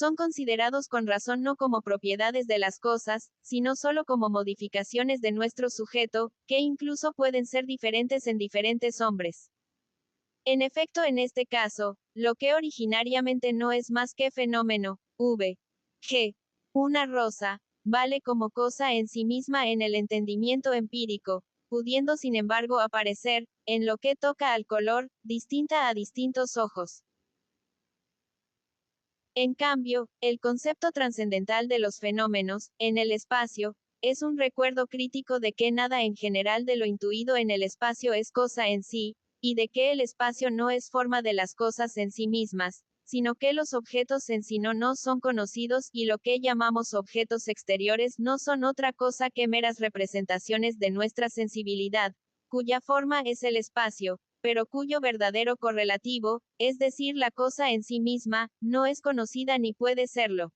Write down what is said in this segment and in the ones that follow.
son considerados con razón no como propiedades de las cosas, sino solo como modificaciones de nuestro sujeto, que incluso pueden ser diferentes en diferentes hombres. En efecto, en este caso, lo que originariamente no es más que fenómeno, v.g. una rosa, vale como cosa en sí misma en el entendimiento empírico, pudiendo sin embargo aparecer, en lo que toca al color, distinta a distintos ojos. En cambio, el concepto trascendental de los fenómenos, en el espacio, es un recuerdo crítico de que nada en general de lo intuido en el espacio es cosa en sí, y de que el espacio no es forma de las cosas en sí mismas, sino que los objetos en sí no son conocidos y lo que llamamos objetos exteriores no son otra cosa que meras representaciones de nuestra sensibilidad, cuya forma es el espacio, pero cuyo verdadero correlativo, es decir, la cosa en sí misma, no es conocida ni puede serlo.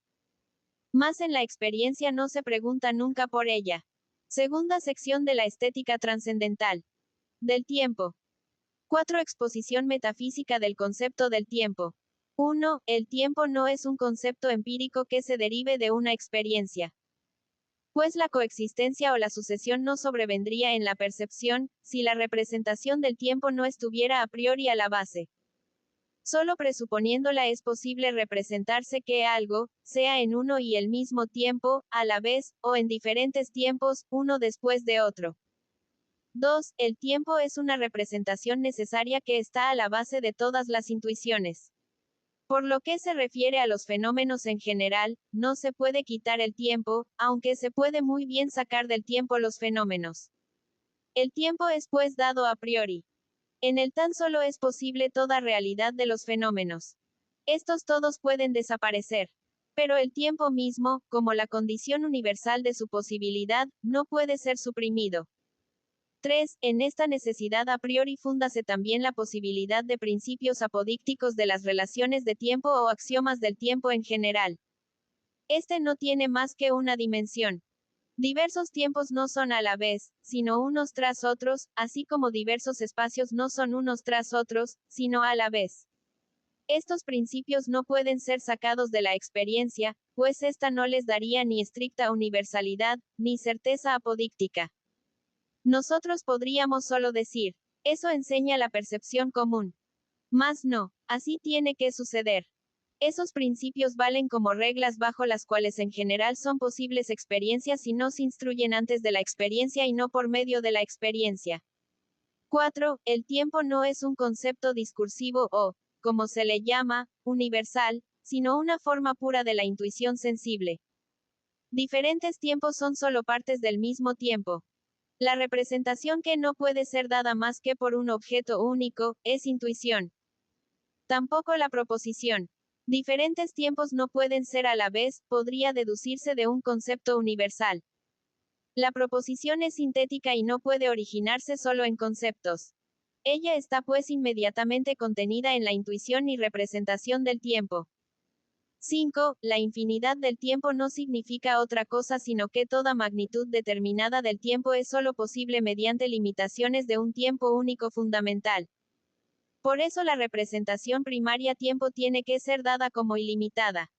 Más en la experiencia no se pregunta nunca por ella. Segunda sección de la estética trascendental. Del tiempo. 4. Exposición metafísica del concepto del tiempo. 1. El tiempo no es un concepto empírico que se derive de una experiencia. Pues la coexistencia o la sucesión no sobrevendría en la percepción, si la representación del tiempo no estuviera a priori a la base. Solo presuponiéndola es posible representarse que algo, sea en uno y el mismo tiempo, a la vez, o en diferentes tiempos, uno después de otro. 2. El tiempo es una representación necesaria que está a la base de todas las intuiciones. Por lo que se refiere a los fenómenos en general, no se puede quitar el tiempo, aunque se puede muy bien sacar del tiempo los fenómenos. El tiempo es pues dado a priori. En él tan solo es posible toda realidad de los fenómenos. Estos todos pueden desaparecer. Pero el tiempo mismo, como la condición universal de su posibilidad, no puede ser suprimido. 3. En esta necesidad a priori fúndase también la posibilidad de principios apodícticos de las relaciones de tiempo o axiomas del tiempo en general. Este no tiene más que una dimensión. Diversos tiempos no son a la vez, sino unos tras otros, así como diversos espacios no son unos tras otros, sino a la vez. Estos principios no pueden ser sacados de la experiencia, pues ésta no les daría ni estricta universalidad, ni certeza apodíctica. Nosotros podríamos solo decir, eso enseña la percepción común. Mas no, así tiene que suceder. Esos principios valen como reglas bajo las cuales en general son posibles experiencias y no se instruyen antes de la experiencia y no por medio de la experiencia. 4. El tiempo no es un concepto discursivo o, como se le llama, universal, sino una forma pura de la intuición sensible. Diferentes tiempos son solo partes del mismo tiempo. La representación que no puede ser dada más que por un objeto único, es intuición. Tampoco la proposición. Diferentes tiempos no pueden ser a la vez, podría deducirse de un concepto universal. La proposición es sintética y no puede originarse solo en conceptos. Ella está pues inmediatamente contenida en la intuición y representación del tiempo. 5. La infinidad del tiempo no significa otra cosa sino que toda magnitud determinada del tiempo es solo posible mediante limitaciones de un tiempo único fundamental. Por eso la representación primaria tiempo tiene que ser dada como ilimitada.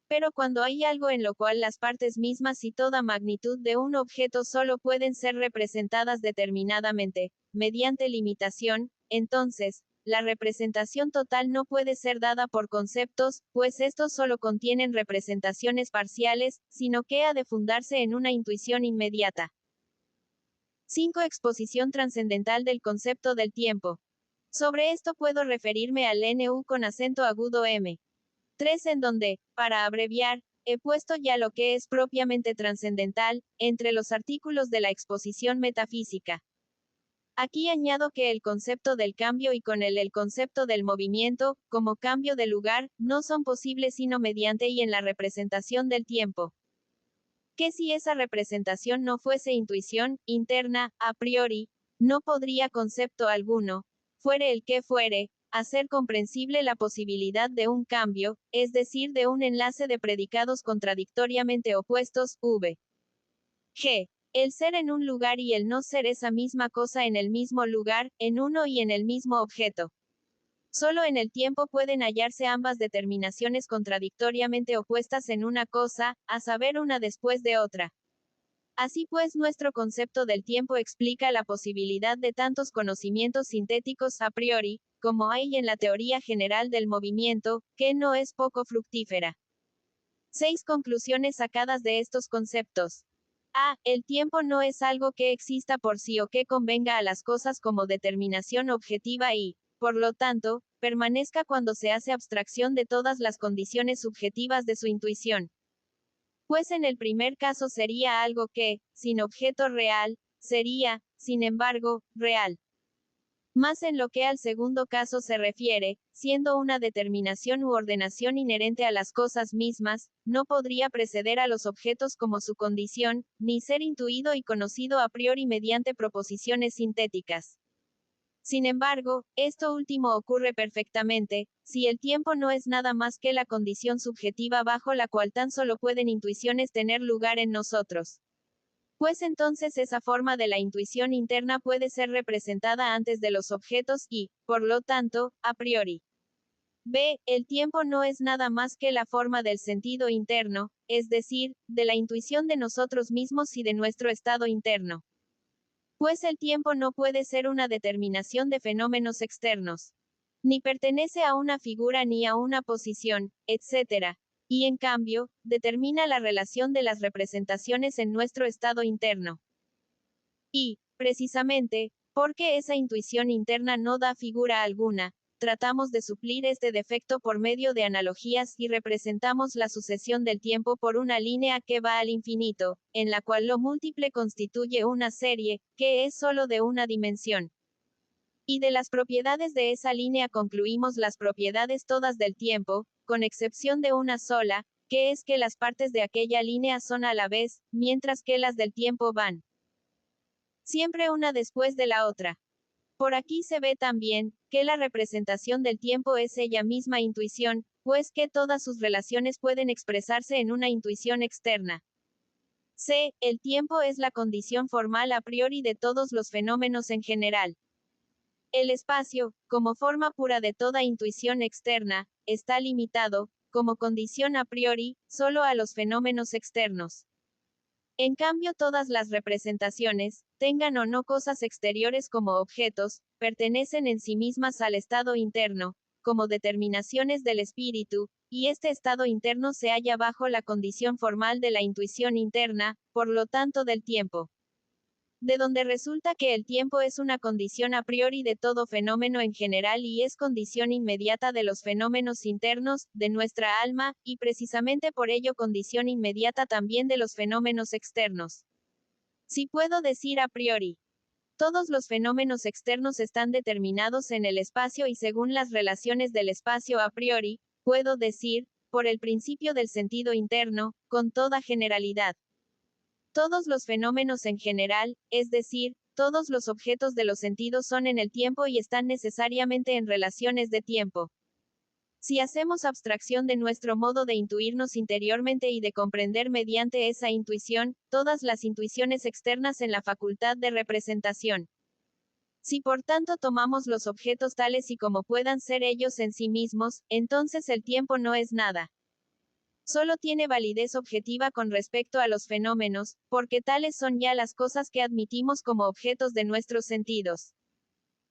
Pero cuando hay algo en lo cual las partes mismas y toda magnitud de un objeto solo pueden ser representadas determinadamente, mediante limitación, entonces, la representación total no puede ser dada por conceptos, pues estos solo contienen representaciones parciales, sino que ha de fundarse en una intuición inmediata. 5. Exposición trascendental del concepto del tiempo. Sobre esto puedo referirme al NU con acento agudo M. 3 en donde, para abreviar, he puesto ya lo que es propiamente trascendental, entre los artículos de la exposición metafísica. Aquí añado que el concepto del cambio y con él el concepto del movimiento, como cambio de lugar, no son posibles sino mediante y en la representación del tiempo. Que si esa representación no fuese intuición, interna, a priori, no podría concepto alguno, fuere el que fuere, hacer comprensible la posibilidad de un cambio, es decir, de un enlace de predicados contradictoriamente opuestos, v.g. El ser en un lugar y el no ser esa misma cosa en el mismo lugar, en uno y en el mismo objeto. Solo en el tiempo pueden hallarse ambas determinaciones contradictoriamente opuestas en una cosa, a saber una después de otra. Así pues, nuestro concepto del tiempo explica la posibilidad de tantos conocimientos sintéticos a priori, como hay en la teoría general del movimiento, que no es poco fructífera. 6 conclusiones sacadas de estos conceptos. A. El tiempo no es algo que exista por sí o que convenga a las cosas como determinación objetiva y, por lo tanto, permanezca cuando se hace abstracción de todas las condiciones subjetivas de su intuición. Pues en el primer caso sería algo que, sin objeto real, sería, sin embargo, real. Más en lo que al segundo caso se refiere, siendo una determinación u ordenación inherente a las cosas mismas, no podría preceder a los objetos como su condición, ni ser intuido y conocido a priori mediante proposiciones sintéticas. Sin embargo, esto último ocurre perfectamente, si el tiempo no es nada más que la condición subjetiva bajo la cual tan solo pueden intuiciones tener lugar en nosotros. Pues entonces esa forma de la intuición interna puede ser representada antes de los objetos y, por lo tanto, a priori. B. El tiempo no es nada más que la forma del sentido interno, es decir, de la intuición de nosotros mismos y de nuestro estado interno. Pues el tiempo no puede ser una determinación de fenómenos externos. Ni pertenece a una figura ni a una posición, etc. Y en cambio, determina la relación de las representaciones en nuestro estado interno. Y, precisamente, porque esa intuición interna no da figura alguna, tratamos de suplir este defecto por medio de analogías y representamos la sucesión del tiempo por una línea que va al infinito, en la cual lo múltiple constituye una serie, que es solo de una dimensión. Y de las propiedades de esa línea concluimos las propiedades todas del tiempo, con excepción de una sola, que es que las partes de aquella línea son a la vez, mientras que las del tiempo van siempre una después de la otra. Por aquí se ve también, que la representación del tiempo es ella misma intuición, pues que todas sus relaciones pueden expresarse en una intuición externa. C. El tiempo es la condición formal a priori de todos los fenómenos en general. El espacio, como forma pura de toda intuición externa, está limitado, como condición a priori, solo a los fenómenos externos. En cambio, todas las representaciones, tengan o no cosas exteriores como objetos, pertenecen en sí mismas al estado interno, como determinaciones del espíritu, y este estado interno se halla bajo la condición formal de la intuición interna, por lo tanto del tiempo. De donde resulta que el tiempo es una condición a priori de todo fenómeno en general y es condición inmediata de los fenómenos internos, de nuestra alma, y precisamente por ello condición inmediata también de los fenómenos externos. Si puedo decir a priori, todos los fenómenos externos están determinados en el espacio y según las relaciones del espacio a priori, puedo decir, por el principio del sentido interno, con toda generalidad. Todos los fenómenos en general, es decir, todos los objetos de los sentidos son en el tiempo y están necesariamente en relaciones de tiempo. Si hacemos abstracción de nuestro modo de intuirnos interiormente y de comprender mediante esa intuición, todas las intuiciones externas en la facultad de representación. Si por tanto tomamos los objetos tales y como puedan ser ellos en sí mismos, entonces el tiempo no es nada. Solo tiene validez objetiva con respecto a los fenómenos, porque tales son ya las cosas que admitimos como objetos de nuestros sentidos.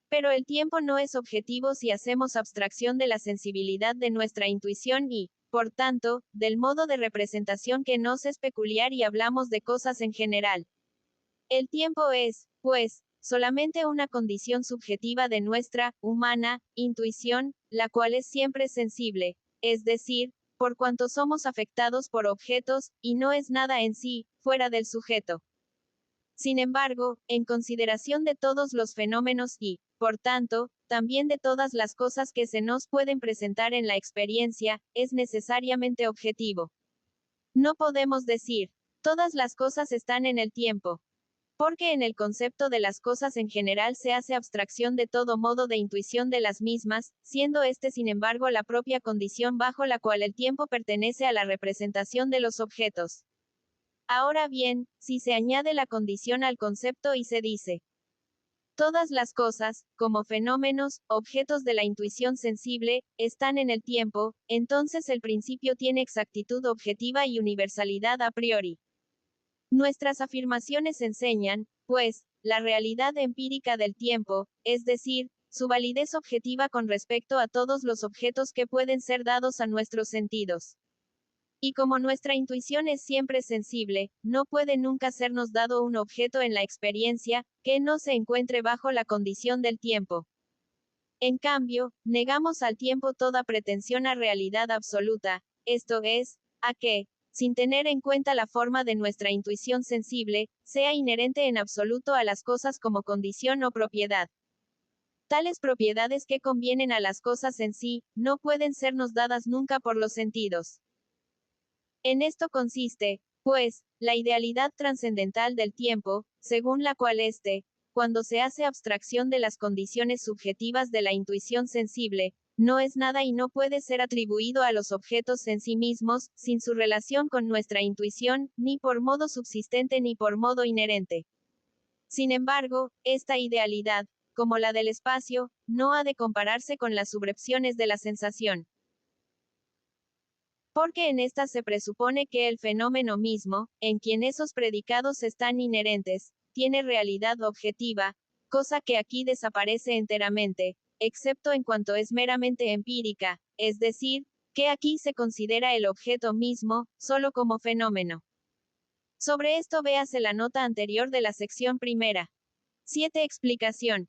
Pero el tiempo no es objetivo si hacemos abstracción de la sensibilidad de nuestra intuición y, por tanto, del modo de representación que nos es peculiar y hablamos de cosas en general. El tiempo es, pues, solamente una condición subjetiva de nuestra, humana, intuición, la cual es siempre sensible, es decir, por cuanto somos afectados por objetos, y no es nada en sí, fuera del sujeto. Sin embargo, en consideración de todos los fenómenos y, por tanto, también de todas las cosas que se nos pueden presentar en la experiencia, es necesariamente objetivo. No podemos decir, todas las cosas están en el tiempo. Porque en el concepto de las cosas en general se hace abstracción de todo modo de intuición de las mismas, siendo este sin embargo la propia condición bajo la cual el tiempo pertenece a la representación de los objetos. Ahora bien, si se añade la condición al concepto y se dice, Todas las cosas, como fenómenos, objetos de la intuición sensible, están en el tiempo, entonces el principio tiene exactitud objetiva y universalidad a priori. Nuestras afirmaciones enseñan, pues, la realidad empírica del tiempo, es decir, su validez objetiva con respecto a todos los objetos que pueden ser dados a nuestros sentidos. Y como nuestra intuición es siempre sensible, no puede nunca sernos dado un objeto en la experiencia, que no se encuentre bajo la condición del tiempo. En cambio, negamos al tiempo toda pretensión a realidad absoluta, esto es, a que, sin tener en cuenta la forma de nuestra intuición sensible, sea inherente en absoluto a las cosas como condición o propiedad. Tales propiedades que convienen a las cosas en sí, no pueden sernos dadas nunca por los sentidos. En esto consiste, pues, la idealidad trascendental del tiempo, según la cual cuando se hace abstracción de las condiciones subjetivas de la intuición sensible, no es nada y no puede ser atribuido a los objetos en sí mismos, sin su relación con nuestra intuición, ni por modo subsistente ni por modo inherente. Sin embargo, esta idealidad, como la del espacio, no ha de compararse con las subrepciones de la sensación. Porque en esta se presupone que el fenómeno mismo, en quien esos predicados están inherentes, tiene realidad objetiva, cosa que aquí desaparece enteramente, excepto en cuanto es meramente empírica, es decir, que aquí se considera el objeto mismo, solo como fenómeno. Sobre esto véase la nota anterior de la sección primera. 7. Explicación.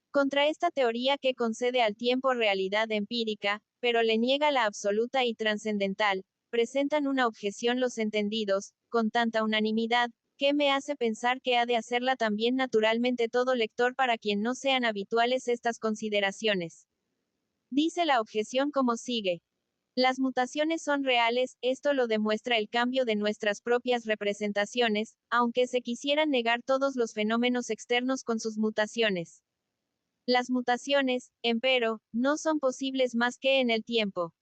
Contra esta teoría que concede al tiempo realidad empírica, pero le niega la absoluta y trascendental, presentan una objeción los entendidos, con tanta unanimidad, que me hace pensar que ha de hacerla también naturalmente todo lector para quien no sean habituales estas consideraciones. Dice la objeción como sigue. Las mutaciones son reales, esto lo demuestra el cambio de nuestras propias representaciones, aunque se quisieran negar todos los fenómenos externos con sus mutaciones. Las mutaciones, empero, no son posibles más que en el tiempo.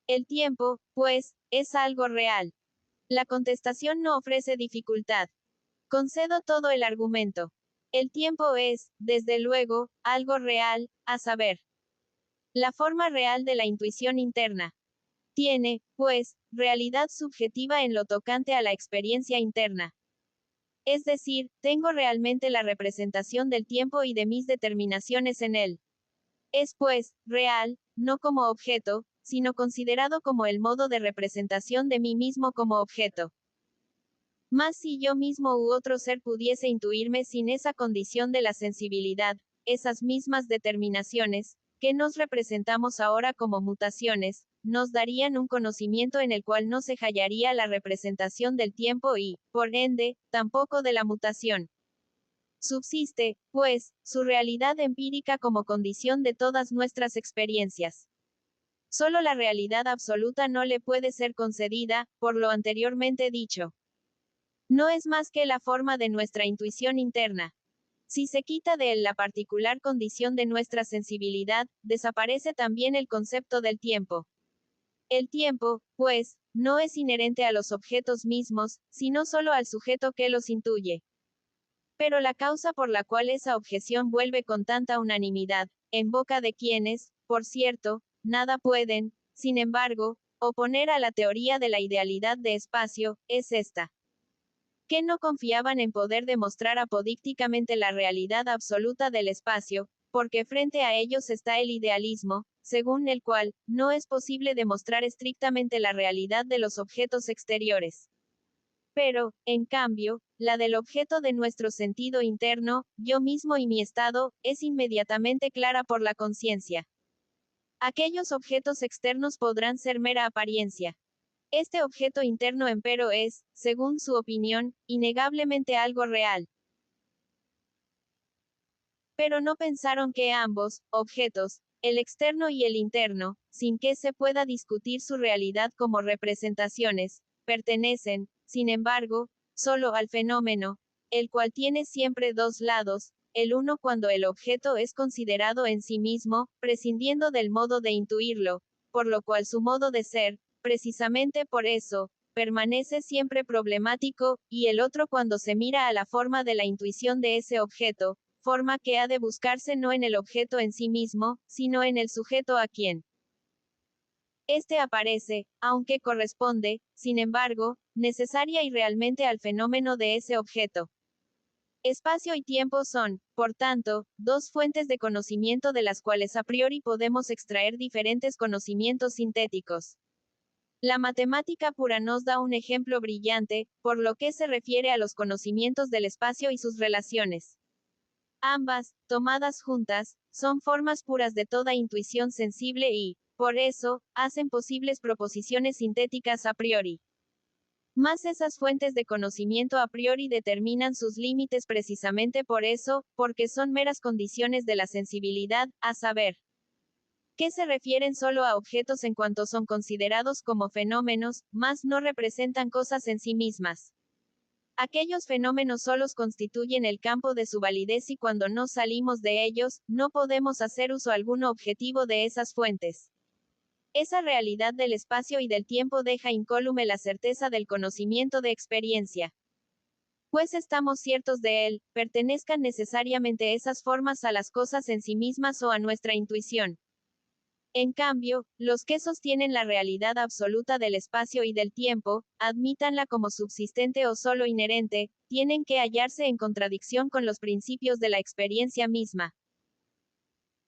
El tiempo, pues, es algo real. La contestación no ofrece dificultad. Concedo todo el argumento. El tiempo es, desde luego, algo real, a saber, la forma real de la intuición interna. Tiene, pues, realidad subjetiva en lo tocante a la experiencia interna. Es decir, tengo realmente la representación del tiempo y de mis determinaciones en él. Es pues, real, no como objeto, sino considerado como el modo de representación de mí mismo como objeto. Mas si yo mismo u otro ser pudiese intuirme sin esa condición de la sensibilidad, esas mismas determinaciones, que nos representamos ahora como mutaciones, nos darían un conocimiento en el cual no se hallaría la representación del tiempo y, por ende, tampoco de la mutación. Subsiste, pues, su realidad empírica como condición de todas nuestras experiencias. Solo la realidad absoluta no le puede ser concedida, por lo anteriormente dicho. No es más que la forma de nuestra intuición interna. Si se quita de él la particular condición de nuestra sensibilidad, desaparece también el concepto del tiempo. El tiempo, pues, no es inherente a los objetos mismos, sino solo al sujeto que los intuye. Pero la causa por la cual esa objeción vuelve con tanta unanimidad, en boca de quienes, por cierto, nada pueden, sin embargo, oponer a la teoría de la idealidad de espacio, es esta. Que no confiaban en poder demostrar apodícticamente la realidad absoluta del espacio, porque frente a ellos está el idealismo, según el cual, no es posible demostrar estrictamente la realidad de los objetos exteriores. Pero, en cambio, la del objeto de nuestro sentido interno, yo mismo y mi estado, es inmediatamente clara por la conciencia. Aquellos objetos externos podrán ser mera apariencia. Este objeto interno empero es, según su opinión, innegablemente algo real. Pero no pensaron que ambos, objetos, el externo y el interno, sin que se pueda discutir su realidad como representaciones, pertenecen, sin embargo, solo al fenómeno, el cual tiene siempre dos lados, el uno cuando el objeto es considerado en sí mismo, prescindiendo del modo de intuirlo, por lo cual su modo de ser, precisamente por eso, permanece siempre problemático, y el otro cuando se mira a la forma de la intuición de ese objeto, forma que ha de buscarse no en el objeto en sí mismo, sino en el sujeto a quien este aparece, aunque corresponde, sin embargo, necesaria y realmente al fenómeno de ese objeto. Espacio y tiempo son, por tanto, dos fuentes de conocimiento de las cuales a priori podemos extraer diferentes conocimientos sintéticos. La matemática pura nos da un ejemplo brillante, por lo que se refiere a los conocimientos del espacio y sus relaciones. Ambas, tomadas juntas, son formas puras de toda intuición sensible y, por eso, hacen posibles proposiciones sintéticas a priori. Mas esas fuentes de conocimiento a priori determinan sus límites precisamente por eso, porque son meras condiciones de la sensibilidad, a saber, que se refieren solo a objetos en cuanto son considerados como fenómenos, mas no representan cosas en sí mismas. Aquellos fenómenos solos constituyen el campo de su validez y cuando no salimos de ellos, no podemos hacer uso alguno objetivo de esas fuentes. Esa realidad del espacio y del tiempo deja incólume la certeza del conocimiento de experiencia. Pues estamos ciertos de él, pertenezcan necesariamente esas formas a las cosas en sí mismas o a nuestra intuición. En cambio, los que sostienen la realidad absoluta del espacio y del tiempo, admítanla como subsistente o solo inherente, tienen que hallarse en contradicción con los principios de la experiencia misma.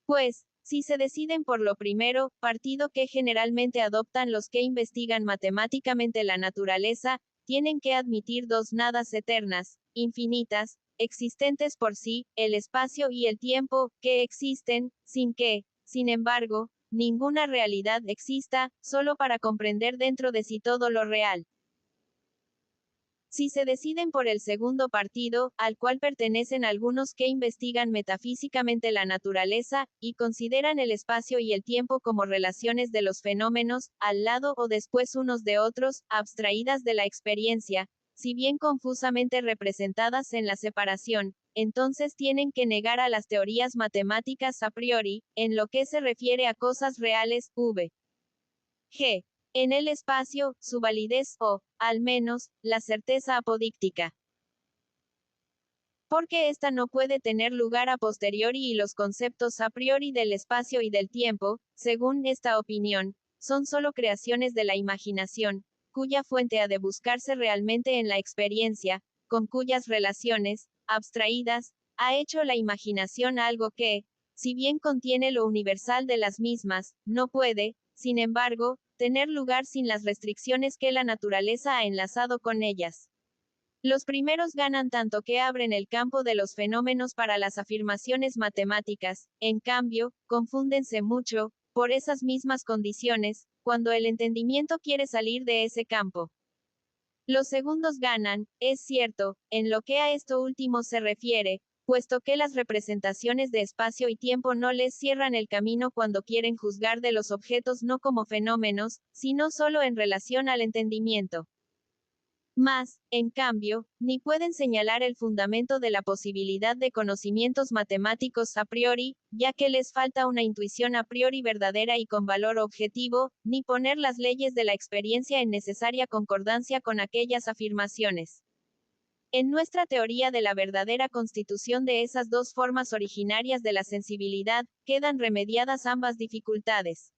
Pues, si se deciden por lo primero, partido que generalmente adoptan los que investigan matemáticamente la naturaleza, tienen que admitir dos nadas eternas, infinitas, existentes por sí, el espacio y el tiempo, que existen, sin que, sin embargo, ninguna realidad exista, solo para comprender dentro de sí todo lo real. Si se deciden por el segundo partido, al cual pertenecen algunos que investigan metafísicamente la naturaleza, y consideran el espacio y el tiempo como relaciones de los fenómenos, al lado o después unos de otros, abstraídas de la experiencia, si bien confusamente representadas en la separación, entonces tienen que negar a las teorías matemáticas a priori, en lo que se refiere a cosas reales, v.g. en el espacio, su validez o, al menos, la certeza apodíctica. Porque ésta no puede tener lugar a posteriori y los conceptos a priori del espacio y del tiempo, según esta opinión, son solo creaciones de la imaginación, cuya fuente ha de buscarse realmente en la experiencia, con cuyas relaciones, abstraídas, ha hecho la imaginación algo que, si bien contiene lo universal de las mismas, no puede, sin embargo, tener lugar sin las restricciones que la naturaleza ha enlazado con ellas. Los primeros ganan tanto que abren el campo de los fenómenos para las afirmaciones matemáticas, en cambio, confúndense mucho, por esas mismas condiciones, cuando el entendimiento quiere salir de ese campo. Los segundos ganan, es cierto, en lo que a esto último se refiere, puesto que las representaciones de espacio y tiempo no les cierran el camino cuando quieren juzgar de los objetos no como fenómenos, sino solo en relación al entendimiento. Mas, en cambio, ni pueden señalar el fundamento de la posibilidad de conocimientos matemáticos a priori, ya que les falta una intuición a priori verdadera y con valor objetivo, ni poner las leyes de la experiencia en necesaria concordancia con aquellas afirmaciones. En nuestra teoría de la verdadera constitución de esas dos formas originarias de la sensibilidad, quedan remediadas ambas dificultades.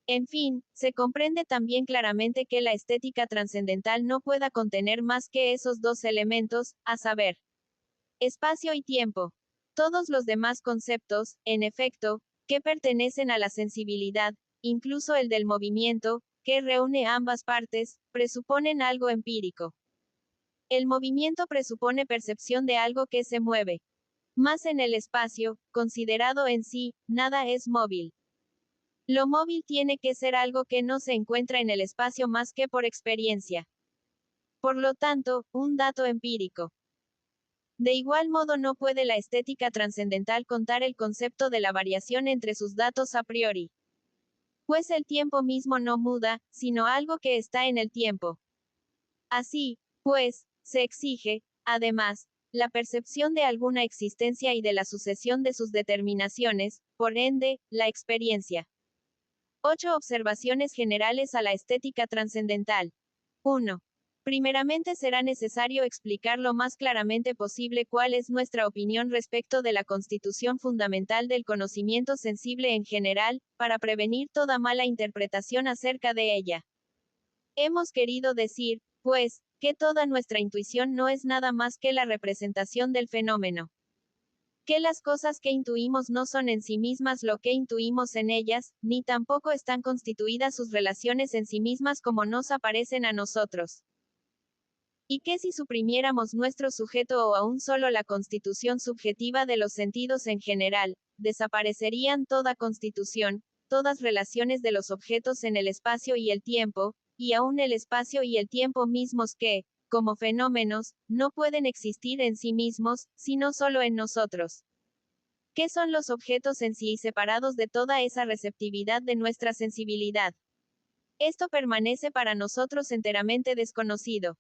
En fin, se comprende también claramente que la estética trascendental no pueda contener más que esos dos elementos, a saber, espacio y tiempo. Todos los demás conceptos, en efecto, que pertenecen a la sensibilidad, incluso el del movimiento, que reúne ambas partes, presuponen algo empírico. El movimiento presupone percepción de algo que se mueve. Mas en el espacio, considerado en sí, nada es móvil. Lo móvil tiene que ser algo que no se encuentra en el espacio más que por experiencia. Por lo tanto, un dato empírico. De igual modo no puede la estética trascendental contar el concepto de la variación entre sus datos a priori. Pues el tiempo mismo no muda, sino algo que está en el tiempo. Así, pues, se exige, además, la percepción de alguna existencia y de la sucesión de sus determinaciones, por ende, la experiencia. 8 observaciones generales a la estética trascendental. 1. Primeramente será necesario explicar lo más claramente posible cuál es nuestra opinión respecto de la constitución fundamental del conocimiento sensible en general, para prevenir toda mala interpretación acerca de ella. Hemos querido decir, pues, que toda nuestra intuición no es nada más que la representación del fenómeno. Que las cosas que intuimos no son en sí mismas lo que intuimos en ellas, ni tampoco están constituidas sus relaciones en sí mismas como nos aparecen a nosotros. Y que si suprimiéramos nuestro sujeto o aún solo la constitución subjetiva de los sentidos en general, desaparecerían toda constitución, todas relaciones de los objetos en el espacio y el tiempo, y aún el espacio y el tiempo mismos que, como fenómenos, no pueden existir en sí mismos, sino solo en nosotros. ¿Qué son los objetos en sí separados de toda esa receptividad de nuestra sensibilidad? Esto permanece para nosotros enteramente desconocido.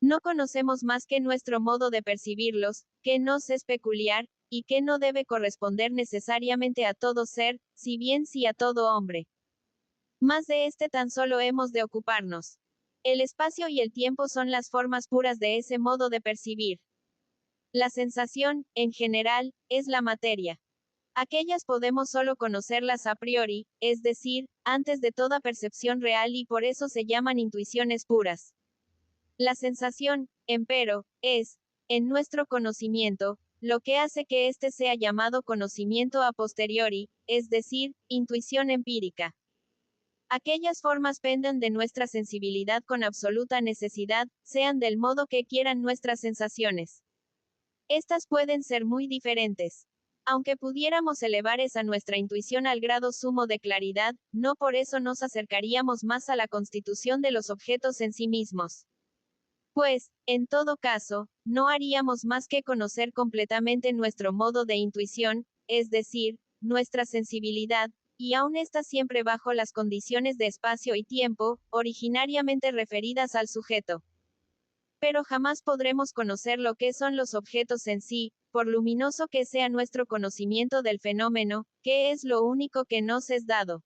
No conocemos más que nuestro modo de percibirlos, que nos es peculiar, y que no debe corresponder necesariamente a todo ser, si bien sí a todo hombre. Más de este tan solo hemos de ocuparnos. El espacio y el tiempo son las formas puras de ese modo de percibir. La sensación, en general, es la materia. Aquellas podemos solo conocerlas a priori, es decir, antes de toda percepción real y por eso se llaman intuiciones puras. La sensación, empero, es, en nuestro conocimiento, lo que hace que éste sea llamado conocimiento a posteriori, es decir, intuición empírica. Aquellas formas penden de nuestra sensibilidad con absoluta necesidad, sean del modo que quieran nuestras sensaciones. Estas pueden ser muy diferentes. Aunque pudiéramos elevar esa nuestra intuición al grado sumo de claridad, no por eso nos acercaríamos más a la constitución de los objetos en sí mismos. Pues, en todo caso, no haríamos más que conocer completamente nuestro modo de intuición, es decir, nuestra sensibilidad, y aún está siempre bajo las condiciones de espacio y tiempo, originariamente referidas al sujeto. Pero jamás podremos conocer lo que son los objetos en sí, por luminoso que sea nuestro conocimiento del fenómeno, que es lo único que nos es dado.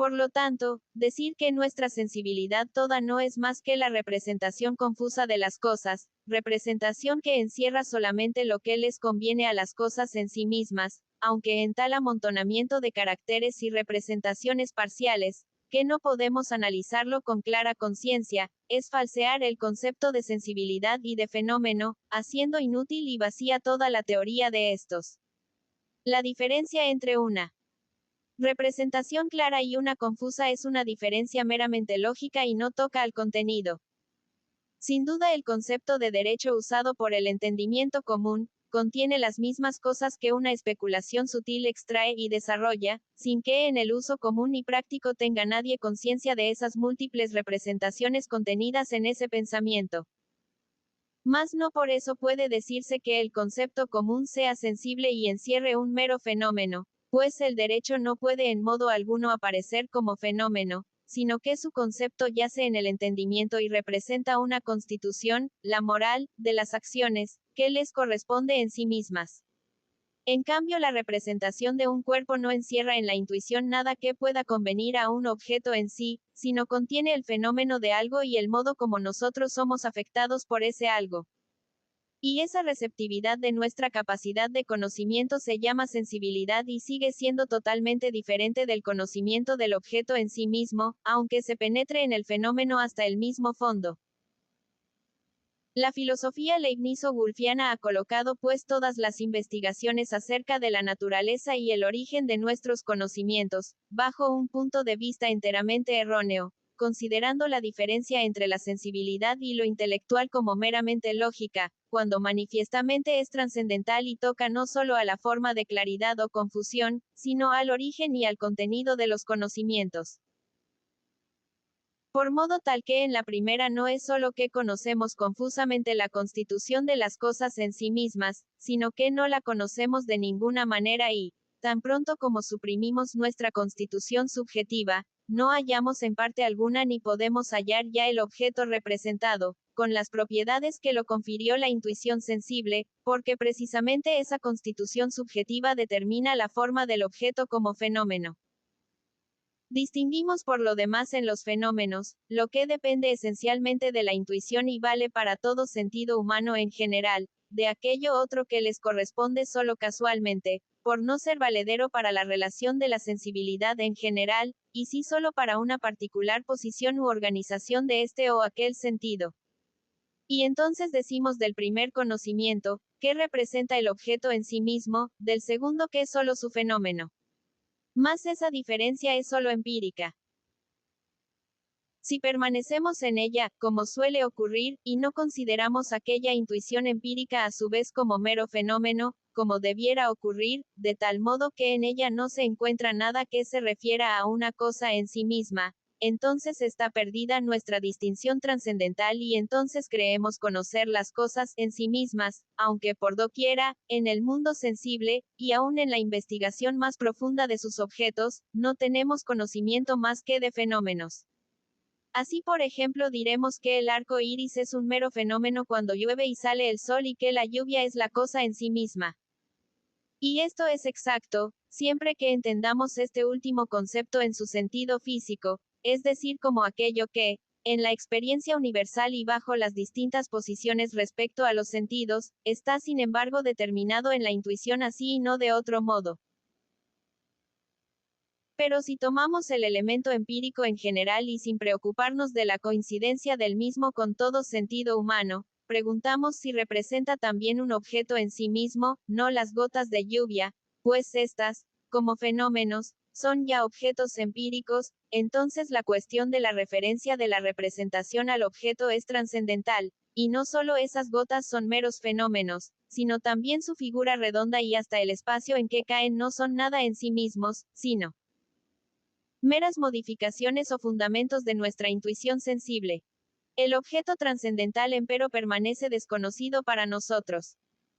Por lo tanto, decir que nuestra sensibilidad toda no es más que la representación confusa de las cosas, representación que encierra solamente lo que les conviene a las cosas en sí mismas, aunque en tal amontonamiento de caracteres y representaciones parciales, que no podemos analizarlo con clara conciencia, es falsear el concepto de sensibilidad y de fenómeno, haciendo inútil y vacía toda la teoría de estos. La diferencia entre una representación clara y una confusa es una diferencia meramente lógica y no toca al contenido. Sin duda el concepto de derecho usado por el entendimiento común, contiene las mismas cosas que una especulación sutil extrae y desarrolla, sin que en el uso común y práctico tenga nadie conciencia de esas múltiples representaciones contenidas en ese pensamiento. Mas no por eso puede decirse que el concepto común sea sensible y encierre un mero fenómeno, pues el derecho no puede en modo alguno aparecer como fenómeno, sino que su concepto yace en el entendimiento y representa una constitución, la moral, de las acciones, que les corresponde en sí mismas. En cambio, la representación de un cuerpo no encierra en la intuición nada que pueda convenir a un objeto en sí, sino contiene el fenómeno de algo y el modo como nosotros somos afectados por ese algo. Y esa receptividad de nuestra capacidad de conocimiento se llama sensibilidad y sigue siendo totalmente diferente del conocimiento del objeto en sí mismo, aunque se penetre en el fenómeno hasta el mismo fondo. La filosofía leibnizo-wulfiana ha colocado pues todas las investigaciones acerca de la naturaleza y el origen de nuestros conocimientos, bajo un punto de vista enteramente erróneo, considerando la diferencia entre la sensibilidad y lo intelectual como meramente lógica, cuando manifiestamente es trascendental y toca no solo a la forma de claridad o confusión, sino al origen y al contenido de los conocimientos. Por modo tal que en la primera no es solo que conocemos confusamente la constitución de las cosas en sí mismas, sino que no la conocemos de ninguna manera y, tan pronto como suprimimos nuestra constitución subjetiva, no hallamos en parte alguna ni podemos hallar ya el objeto representado, con las propiedades que lo confirió la intuición sensible, porque precisamente esa constitución subjetiva determina la forma del objeto como fenómeno. Distinguimos por lo demás en los fenómenos, lo que depende esencialmente de la intuición y vale para todo sentido humano en general, de aquello otro que les corresponde solo casualmente, por no ser valedero para la relación de la sensibilidad en general, y sí solo para una particular posición u organización de este o aquel sentido. Y entonces decimos del primer conocimiento, que representa el objeto en sí mismo, del segundo que es solo su fenómeno. Mas esa diferencia es solo empírica. Si permanecemos en ella, como suele ocurrir, y no consideramos aquella intuición empírica a su vez como mero fenómeno, como debiera ocurrir, de tal modo que en ella no se encuentra nada que se refiera a una cosa en sí misma, entonces está perdida nuestra distinción trascendental y entonces creemos conocer las cosas en sí mismas, aunque por doquiera, en el mundo sensible, y aún en la investigación más profunda de sus objetos, no tenemos conocimiento más que de fenómenos. Así, por ejemplo, diremos que el arco iris es un mero fenómeno cuando llueve y sale el sol y que la lluvia es la cosa en sí misma. Y esto es exacto, siempre que entendamos este último concepto en su sentido físico, es decir, como aquello que, en la experiencia universal y bajo las distintas posiciones respecto a los sentidos, está sin embargo determinado en la intuición así y no de otro modo. Pero si tomamos el elemento empírico en general y sin preocuparnos de la coincidencia del mismo con todo sentido humano, preguntamos si representa también un objeto en sí mismo, no las gotas de lluvia, pues estas, como fenómenos, son ya objetos empíricos, entonces la cuestión de la referencia de la representación al objeto es trascendental, y no solo esas gotas son meros fenómenos, sino también su figura redonda y hasta el espacio en que caen no son nada en sí mismos, sino meras modificaciones o fundamentos de nuestra intuición sensible. El objeto trascendental empero permanece desconocido para nosotros.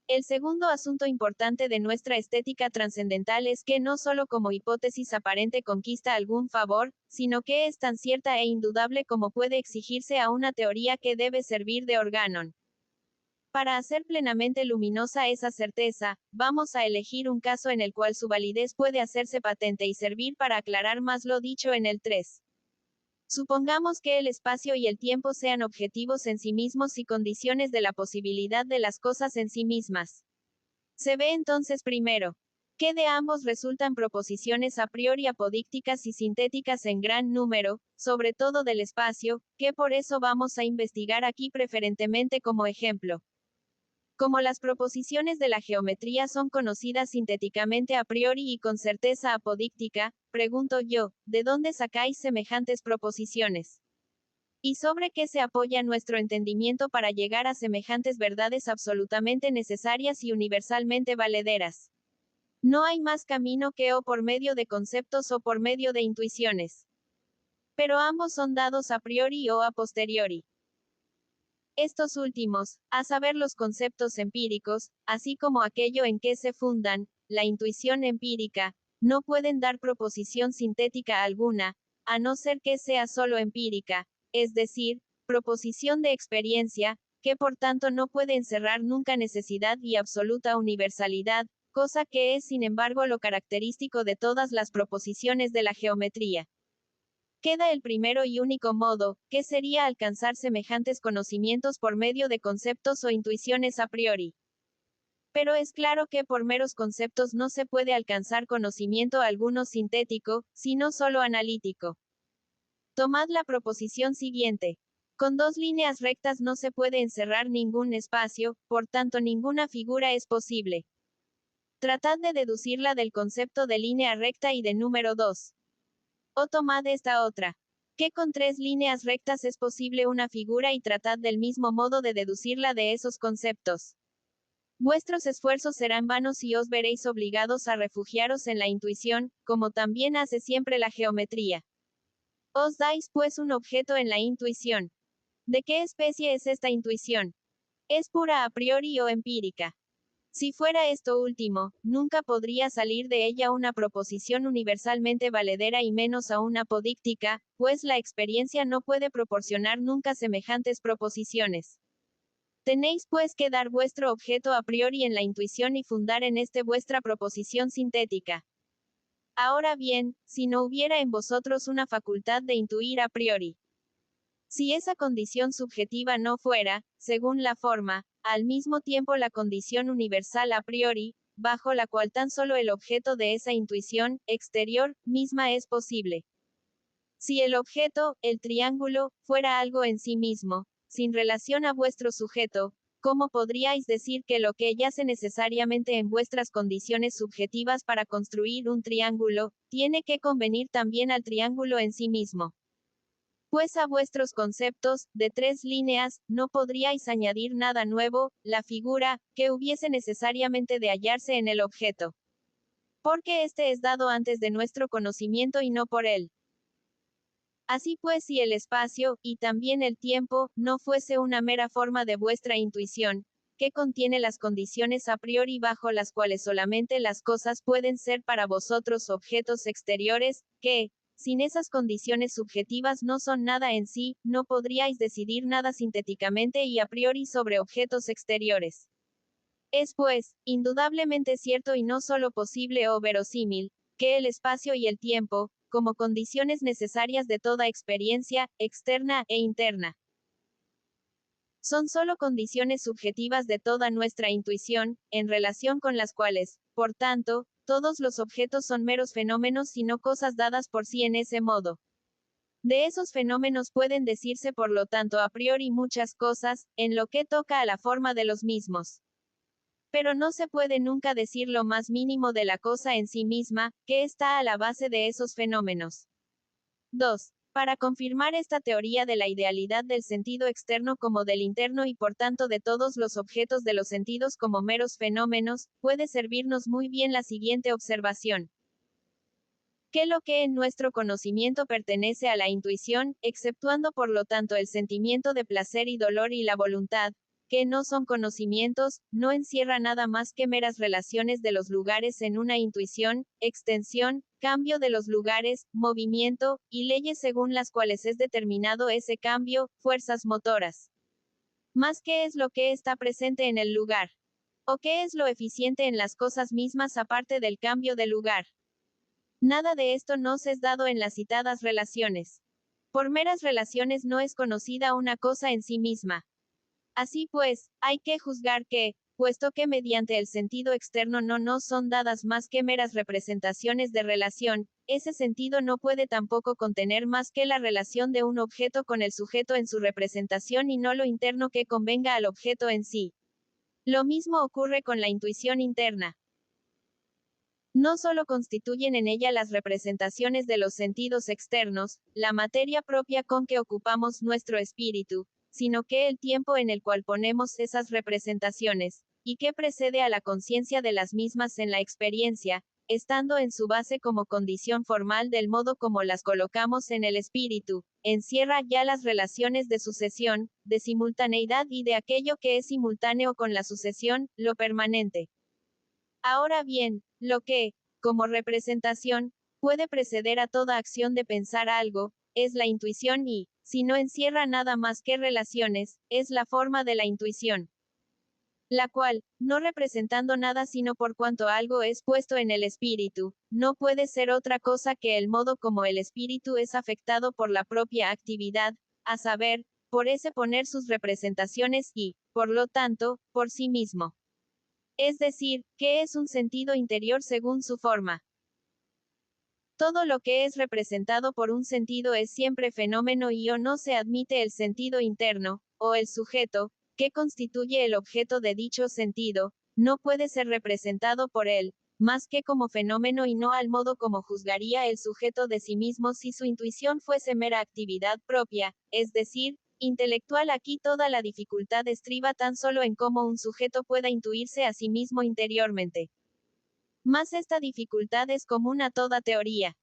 El segundo asunto importante de nuestra estética trascendental es que no solo como hipótesis aparente conquista algún favor, sino que es tan cierta e indudable como puede exigirse a una teoría que debe servir de organon. Para hacer plenamente luminosa esa certeza, vamos a elegir un caso en el cual su validez puede hacerse patente y servir para aclarar más lo dicho en el 3. Supongamos que el espacio y el tiempo sean objetivos en sí mismos y condiciones de la posibilidad de las cosas en sí mismas. Se ve entonces primero, que de ambos resultan proposiciones a priori apodícticas y sintéticas en gran número, sobre todo del espacio, que por eso vamos a investigar aquí preferentemente como ejemplo. Como las proposiciones de la geometría son conocidas sintéticamente a priori y con certeza apodíctica, pregunto yo, ¿de dónde sacáis semejantes proposiciones? ¿Y sobre qué se apoya nuestro entendimiento para llegar a semejantes verdades absolutamente necesarias y universalmente valederas? No hay más camino que o por medio de conceptos o por medio de intuiciones. Pero ambos son dados a priori o a posteriori. Estos últimos, a saber los conceptos empíricos, así como aquello en que se fundan, la intuición empírica, no pueden dar proposición sintética alguna, a no ser que sea solo empírica, es decir, proposición de experiencia, que por tanto no puede encerrar nunca necesidad y absoluta universalidad, cosa que es sin embargo lo característico de todas las proposiciones de la geometría. Queda el primero y único modo, que sería alcanzar semejantes conocimientos por medio de conceptos o intuiciones a priori. Pero es claro que por meros conceptos no se puede alcanzar conocimiento alguno sintético, sino solo analítico. Tomad la proposición siguiente. Con dos líneas rectas no se puede encerrar ningún espacio, por tanto ninguna figura es posible. Tratad de deducirla del concepto de línea recta y de número 2. O tomad esta otra. Que con tres líneas rectas es posible una figura y tratad del mismo modo de deducirla de esos conceptos. Vuestros esfuerzos serán vanos y os veréis obligados a refugiaros en la intuición, como también hace siempre la geometría. Os dais pues un objeto en la intuición. ¿De qué especie es esta intuición? ¿Es pura a priori o empírica? Si fuera esto último, nunca podría salir de ella una proposición universalmente valedera y menos aún apodíctica, pues la experiencia no puede proporcionar nunca semejantes proposiciones. Tenéis pues que dar vuestro objeto a priori en la intuición y fundar en este vuestra proposición sintética. Ahora bien, si no hubiera en vosotros una facultad de intuir a priori, si esa condición subjetiva no fuera, según la forma, al mismo tiempo la condición universal a priori, bajo la cual tan solo el objeto de esa intuición, exterior, misma es posible. Si el objeto, el triángulo, fuera algo en sí mismo, sin relación a vuestro sujeto, ¿cómo podríais decir que lo que yace necesariamente en vuestras condiciones subjetivas para construir un triángulo, tiene que convenir también al triángulo en sí mismo? Pues a vuestros conceptos, de tres líneas, no podríais añadir nada nuevo, la figura, que hubiese necesariamente de hallarse en el objeto. Porque éste es dado antes de nuestro conocimiento y no por él. Así pues, si el espacio, y también el tiempo, no fuese una mera forma de vuestra intuición, que contiene las condiciones a priori bajo las cuales solamente las cosas pueden ser para vosotros objetos exteriores, que, sin esas condiciones subjetivas no son nada en sí, no podríais decidir nada sintéticamente y a priori sobre objetos exteriores. Es pues, indudablemente cierto y no solo posible o verosímil, que el espacio y el tiempo, como condiciones necesarias de toda experiencia, externa e interna, son solo condiciones subjetivas de toda nuestra intuición, en relación con las cuales, por tanto, todos los objetos son meros fenómenos sino cosas dadas por sí en ese modo. De esos fenómenos pueden decirse por lo tanto a priori muchas cosas, en lo que toca a la forma de los mismos. Pero no se puede nunca decir lo más mínimo de la cosa en sí misma, que está a la base de esos fenómenos. 2. Para confirmar esta teoría de la idealidad del sentido externo como del interno y por tanto de todos los objetos de los sentidos como meros fenómenos, puede servirnos muy bien la siguiente observación. Que lo que en nuestro conocimiento pertenece a la intuición, exceptuando por lo tanto el sentimiento de placer y dolor y la voluntad, que no son conocimientos, no encierra nada más que meras relaciones de los lugares en una intuición, extensión, cambio de los lugares, movimiento, y leyes según las cuales es determinado ese cambio, fuerzas motoras. Más que es lo que está presente en el lugar. O qué es lo eficiente en las cosas mismas aparte del cambio de lugar. Nada de esto nos es dado en las citadas relaciones. Por meras relaciones no es conocida una cosa en sí misma. Así pues, hay que juzgar que, puesto que mediante el sentido externo no nos son dadas más que meras representaciones de relación, ese sentido no puede tampoco contener más que la relación de un objeto con el sujeto en su representación y no lo interno que convenga al objeto en sí. Lo mismo ocurre con la intuición interna. No solo constituyen en ella las representaciones de los sentidos externos, la materia propia con que ocupamos nuestro espíritu, sino que el tiempo en el cual ponemos esas representaciones, y que precede a la conciencia de las mismas en la experiencia, estando en su base como condición formal del modo como las colocamos en el espíritu, encierra ya las relaciones de sucesión, de simultaneidad y de aquello que es simultáneo con la sucesión, lo permanente. Ahora bien, lo que, como representación, puede preceder a toda acción de pensar algo, es la intuición y, si no encierra nada más que relaciones, es la forma de la intuición. La cual, no representando nada sino por cuanto algo es puesto en el espíritu, no puede ser otra cosa que el modo como el espíritu es afectado por la propia actividad, a saber, por ese poner sus representaciones y, por lo tanto, por sí mismo. Es decir, que es un sentido interior según su forma. Todo lo que es representado por un sentido es siempre fenómeno y o no se admite el sentido interno, o el sujeto, que constituye el objeto de dicho sentido, no puede ser representado por él, más que como fenómeno y no al modo como juzgaría el sujeto de sí mismo si su intuición fuese mera actividad propia, es decir, intelectual. Aquí toda la dificultad estriba tan solo en cómo un sujeto pueda intuirse a sí mismo interiormente. Mas esta dificultad es común a toda teoría.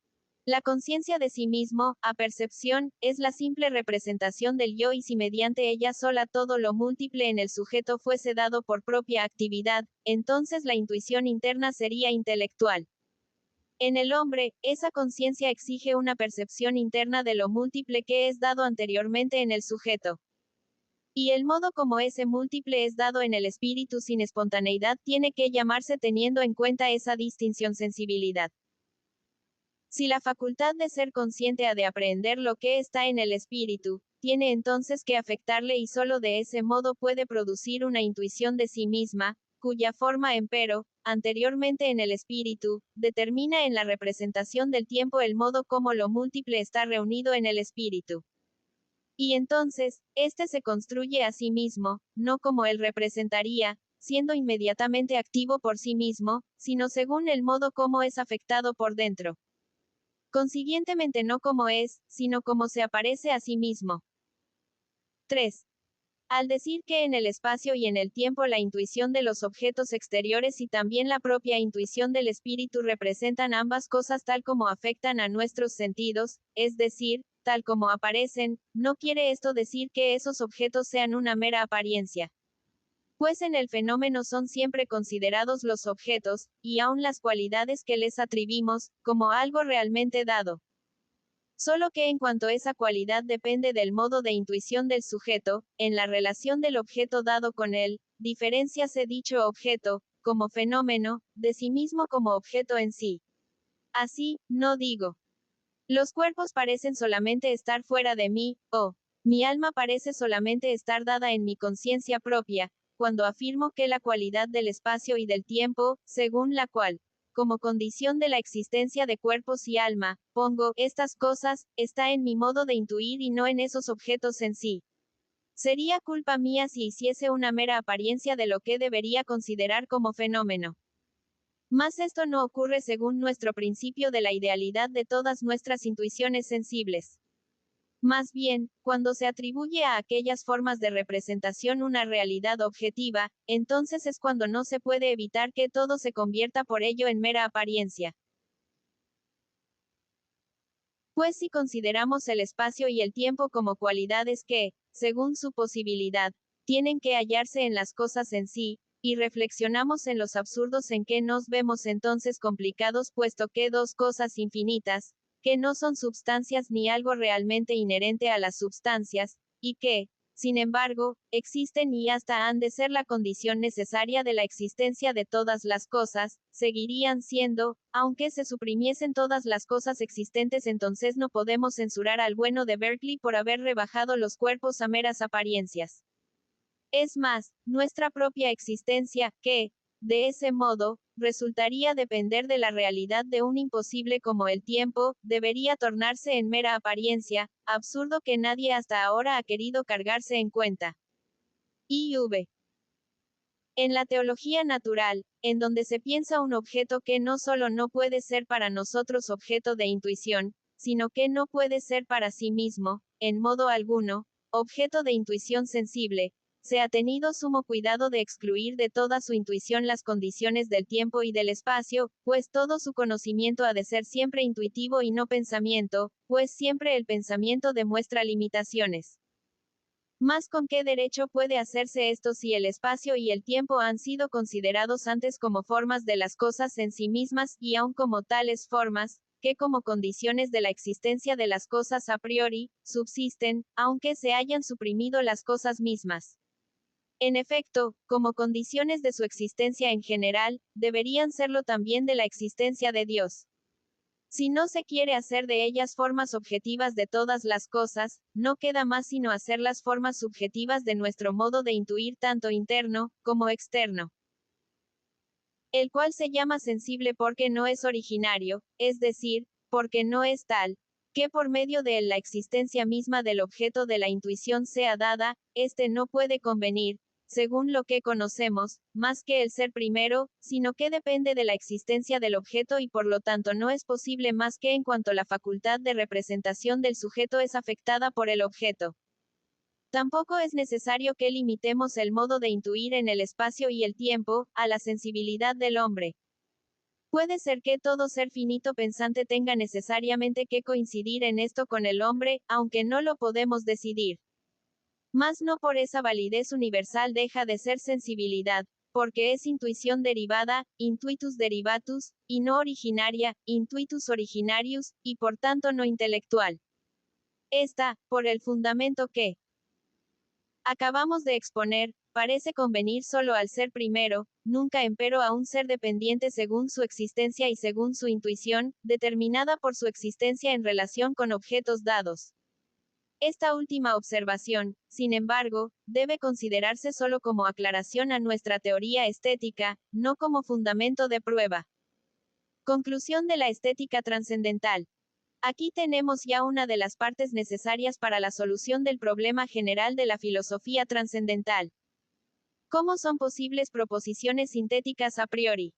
La conciencia de sí mismo, a percepción, es la simple representación del yo y si mediante ella sola todo lo múltiple en el sujeto fuese dado por propia actividad, entonces la intuición interna sería intelectual. En el hombre, esa conciencia exige una percepción interna de lo múltiple que es dado anteriormente en el sujeto. Y el modo como ese múltiple es dado en el espíritu sin espontaneidad tiene que llamarse teniendo en cuenta esa distinción sensibilidad. Si la facultad de ser consciente ha de aprehender lo que está en el espíritu, tiene entonces que afectarle y solo de ese modo puede producir una intuición de sí misma, cuya forma empero, anteriormente en el espíritu, determina en la representación del tiempo el modo como lo múltiple está reunido en el espíritu. Y entonces, éste se construye a sí mismo, no como él representaría, siendo inmediatamente activo por sí mismo, sino según el modo como es afectado por dentro. Consiguientemente no como es, sino como se aparece a sí mismo. 3. Al decir que en el espacio y en el tiempo la intuición de los objetos exteriores y también la propia intuición del espíritu representan ambas cosas tal como afectan a nuestros sentidos, es decir, tal como aparecen, no quiere esto decir que esos objetos sean una mera apariencia. Pues en el fenómeno son siempre considerados los objetos, y aun las cualidades que les atribuimos, como algo realmente dado. Solo que en cuanto esa cualidad depende del modo de intuición del sujeto, en la relación del objeto dado con él, diferénciase dicho objeto, como fenómeno, de sí mismo como objeto en sí. Así, no digo. Los cuerpos parecen solamente estar fuera de mí, o mi alma parece solamente estar dada en mi conciencia propia, cuando afirmo que la cualidad del espacio y del tiempo, según la cual, como condición de la existencia de cuerpos y alma, pongo estas cosas, está en mi modo de intuir y no en esos objetos en sí. Sería culpa mía si hiciese una mera apariencia de lo que debería considerar como fenómeno. Mas esto no ocurre según nuestro principio de la idealidad de todas nuestras intuiciones sensibles. Más bien, cuando se atribuye a aquellas formas de representación una realidad objetiva, entonces es cuando no se puede evitar que todo se convierta por ello en mera apariencia. Pues si consideramos el espacio y el tiempo como cualidades que, según su posibilidad, tienen que hallarse en las cosas en sí, y reflexionamos en los absurdos en que nos vemos entonces complicados puesto que dos cosas infinitas, que no son substancias ni algo realmente inherente a las substancias, y que, sin embargo, existen y hasta han de ser la condición necesaria de la existencia de todas las cosas, seguirían siendo, aunque se suprimiesen todas las cosas existentes, entonces no podemos censurar al bueno de Berkeley por haber rebajado los cuerpos a meras apariencias. Es más, nuestra propia existencia, que, de ese modo, resultaría depender de la realidad de un imposible como el tiempo, debería tornarse en mera apariencia, absurdo que nadie hasta ahora ha querido cargarse en cuenta. IV. En la teología natural, en donde se piensa un objeto que no solo no puede ser para nosotros objeto de intuición, sino que no puede ser para sí mismo, en modo alguno, objeto de intuición sensible, se ha tenido sumo cuidado de excluir de toda su intuición las condiciones del tiempo y del espacio, pues todo su conocimiento ha de ser siempre intuitivo y no pensamiento, pues siempre el pensamiento demuestra limitaciones. Mas ¿con qué derecho puede hacerse esto si el espacio y el tiempo han sido considerados antes como formas de las cosas en sí mismas, y aun como tales formas, que como condiciones de la existencia de las cosas a priori, subsisten, aunque se hayan suprimido las cosas mismas? En efecto, como condiciones de su existencia en general, deberían serlo también de la existencia de Dios. Si no se quiere hacer de ellas formas objetivas de todas las cosas, no queda más sino hacerlas formas subjetivas de nuestro modo de intuir tanto interno, como externo. El cual se llama sensible porque no es originario, es decir, porque no es tal, que por medio de él la existencia misma del objeto de la intuición sea dada, este no puede convenir, según lo que conocemos, más que el ser primero, sino que depende de la existencia del objeto y por lo tanto no es posible más que en cuanto la facultad de representación del sujeto es afectada por el objeto. Tampoco es necesario que limitemos el modo de intuir en el espacio y el tiempo, a la sensibilidad del hombre. Puede ser que todo ser finito pensante tenga necesariamente que coincidir en esto con el hombre, aunque no lo podemos decidir. Mas no por esa validez universal deja de ser sensibilidad, porque es intuición derivada, intuitus derivatus, y no originaria, intuitus originarius, y por tanto no intelectual. Esta, por el fundamento que acabamos de exponer, parece convenir solo al ser primero, nunca empero a un ser dependiente según su existencia y según su intuición, determinada por su existencia en relación con objetos dados. Esta última observación, sin embargo, debe considerarse solo como aclaración a nuestra teoría estética, no como fundamento de prueba. Conclusión de la estética trascendental. Aquí tenemos ya una de las partes necesarias para la solución del problema general de la filosofía trascendental. ¿Cómo son posibles proposiciones sintéticas a priori?